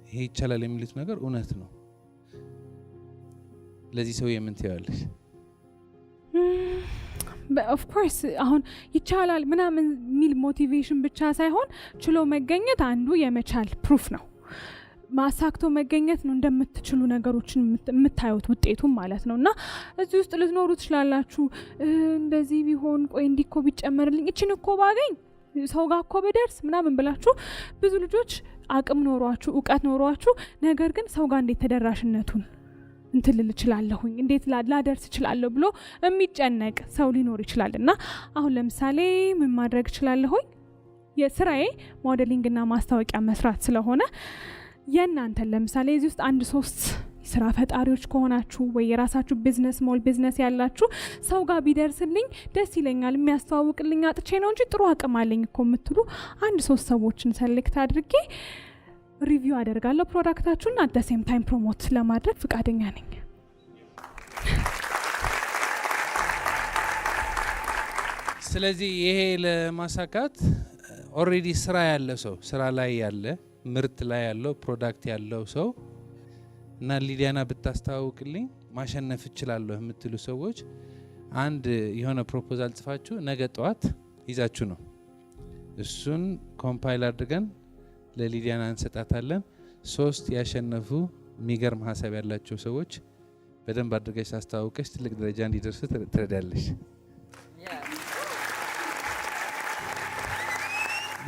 ይሄ ይቻላል የሚሉት ነገር እውነት ነው። ለዚህ ሰው ምን ትያለሽ? ኦፍ ኮርስ አሁን ይቻላል ምናምን ሚል ሞቲቬሽን ብቻ ሳይሆን ችሎ መገኘት አንዱ የመቻል ፕሩፍ ነው። ማሳክቶ መገኘት ነው እንደምትችሉ ነገሮችን የምታዩት ውጤቱም ማለት ነው። እና እዚህ ውስጥ ልትኖሩ ትችላላችሁ። እንደዚህ ቢሆን ቆይ እንዲኮ ቢጨመርልኝ እቺን እኮ ባገኝ ሰው ጋር እኮ በደርስ ምናምን ብላችሁ ብዙ ልጆች አቅም ኖሯችሁ እውቀት ኖሯችሁ ነገር ግን ሰው ጋር እንዴት ተደራሽነቱን እንትልል እችላለሁኝ እንዴት ላደርስ እችላለሁ ብሎ የሚጨነቅ ሰው ሊኖር ይችላል። እና አሁን ለምሳሌ ምን ማድረግ እችላለሁኝ? የስራዬ ሞዴሊንግና ማስታወቂያ መስራት ስለሆነ የእናንተን ለምሳሌ እዚህ ውስጥ 1-3 ስራ ፈጣሪዎች ከሆናችሁ ወይ የራሳችሁ ቢዝነስ ሞል ቢዝነስ ያላችሁ ሰው ጋር ቢደርስልኝ ደስ ይለኛል፣ የሚያስተዋውቅልኝ አጥቼ ነው እንጂ ጥሩ አቅም አለኝ እኮ የምትሉ 1-3 ሰዎችን ሰሌክት አድርጌ ሪቪው አደርጋለሁ ፕሮዳክታችሁን አት ዘ ሴም ታይም ፕሮሞት ለማድረግ ፍቃደኛ ነኝ። ስለዚህ ይሄ ለማሳካት ኦልሬዲ ስራ ያለ ሰው ስራ ላይ ያለ ምርት ላይ ያለው ፕሮዳክት ያለው ሰው እና ሊዲያና ብታስተዋውቅልኝ ማሸነፍ እችላለሁ የምትሉ ሰዎች አንድ የሆነ ፕሮፖዛል ጽፋችሁ ነገ ጠዋት ይዛችሁ ነው እሱን ኮምፓይል አድርገን ለሊዲያና እንሰጣታለን። 3 ያሸነፉ የሚገርም ሀሳብ ያላቸው ሰዎች በደንብ አድርገሽ ታስተዋውቀሽ ትልቅ ደረጃ እንዲደርሱ ትረዳለሽ።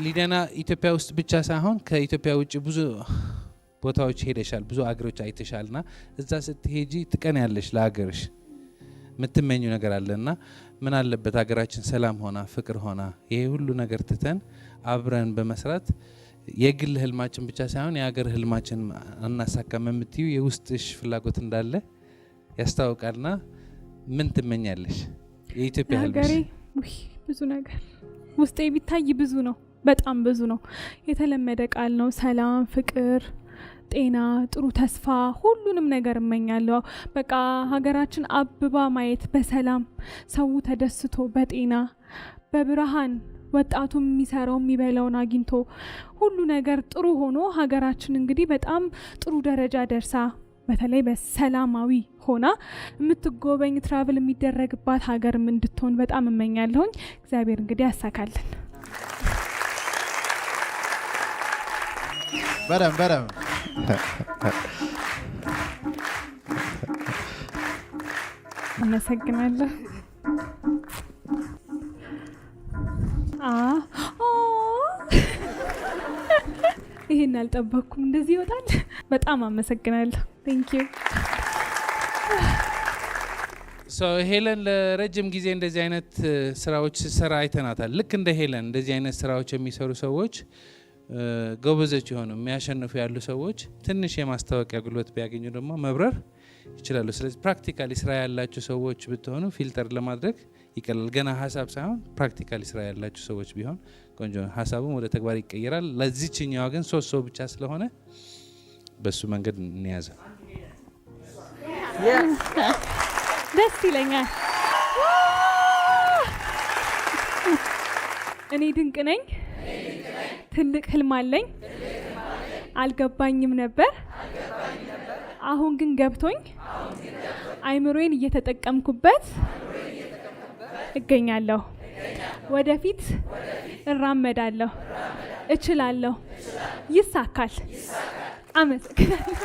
ሊዲያና ኢትዮጵያ ውስጥ ብቻ ሳይሆን ከኢትዮጵያ ውጭ ብዙ ቦታዎች ሄደሻል፣ ብዙ አገሮች አይተሻልና እዛ ስትሄጂ ትቀናያለሽ፣ ለሀገርሽ የምትመኙ ነገር አለና ምን አለበት ሀገራችን ሰላም ሆና ፍቅር ሆና ይሄ ሁሉ ነገር ትተን አብረን በመስራት የግል ህልማችን ብቻ ሳይሆን የሀገር ህልማችን አናሳካም የምትዩ የውስጥሽ ፍላጎት እንዳለ ያስታውቃልና ምን ትመኛለሽ? የኢትዮጵያ ሀገሬ ብዙ ነገር ውስጤ ቢታይ ብዙ ነው፣ በጣም ብዙ ነው። የተለመደ ቃል ነው። ሰላም፣ ፍቅር፣ ጤና፣ ጥሩ ተስፋ ሁሉንም ነገር እመኛለሁ። በቃ ሀገራችን አብባ ማየት በሰላም ሰው ተደስቶ በጤና በብርሃን ወጣቱ የሚሰራው የሚበላውን አግኝቶ ሁሉ ነገር ጥሩ ሆኖ ሀገራችን እንግዲህ በጣም ጥሩ ደረጃ ደርሳ በተለይ በሰላማዊ ሆና የምትጎበኝ ትራቭል የሚደረግባት ሀገርም እንድትሆን በጣም እመኛለሁኝ። እግዚአብሔር እንግዲህ ያሳካልን። በደም አመሰግናለሁ። ይሄን አልጠበቅኩም፣ እንደዚህ ይወጣል። በጣም አመሰግናለሁ። ቴንክ ዩ። ሄለን ለረጅም ጊዜ እንደዚህ አይነት ስራዎች ስትሰራ አይተናታል። ልክ እንደ ሄለን እንደዚህ አይነት ስራዎች የሚሰሩ ሰዎች ጎበዞች የሆኑ የሚያሸንፉ ያሉ ሰዎች ትንሽ የማስታወቂያ ጉልበት ቢያገኙ ደግሞ መብረር ይችላሉ። ስለዚህ ፕራክቲካሊ ስራ ያላችሁ ሰዎች ብትሆኑ ፊልተር ለማድረግ ይቀላል። ገና ሀሳብ ሳይሆን ፕራክቲካሊ ስራ ያላችሁ ሰዎች ቢሆን ቆንጆ ነው። ሀሳቡም ወደ ተግባር ይቀየራል። ለዚህኛዋ ግን 3 ሰው ብቻ ስለሆነ በሱ መንገድ እንያዘ። ደስ ይለኛል። እኔ ድንቅ ነኝ፣ ትልቅ ህልም አለኝ፣ አልገባኝም ነበር፣ አሁን ግን ገብቶኝ አይምሮዬን እየተጠቀምኩበት እገኛለሁ። ወደፊት እራመዳለሁ፣ እችላለሁ፣ ይሳካል። አመሰግናለሁ።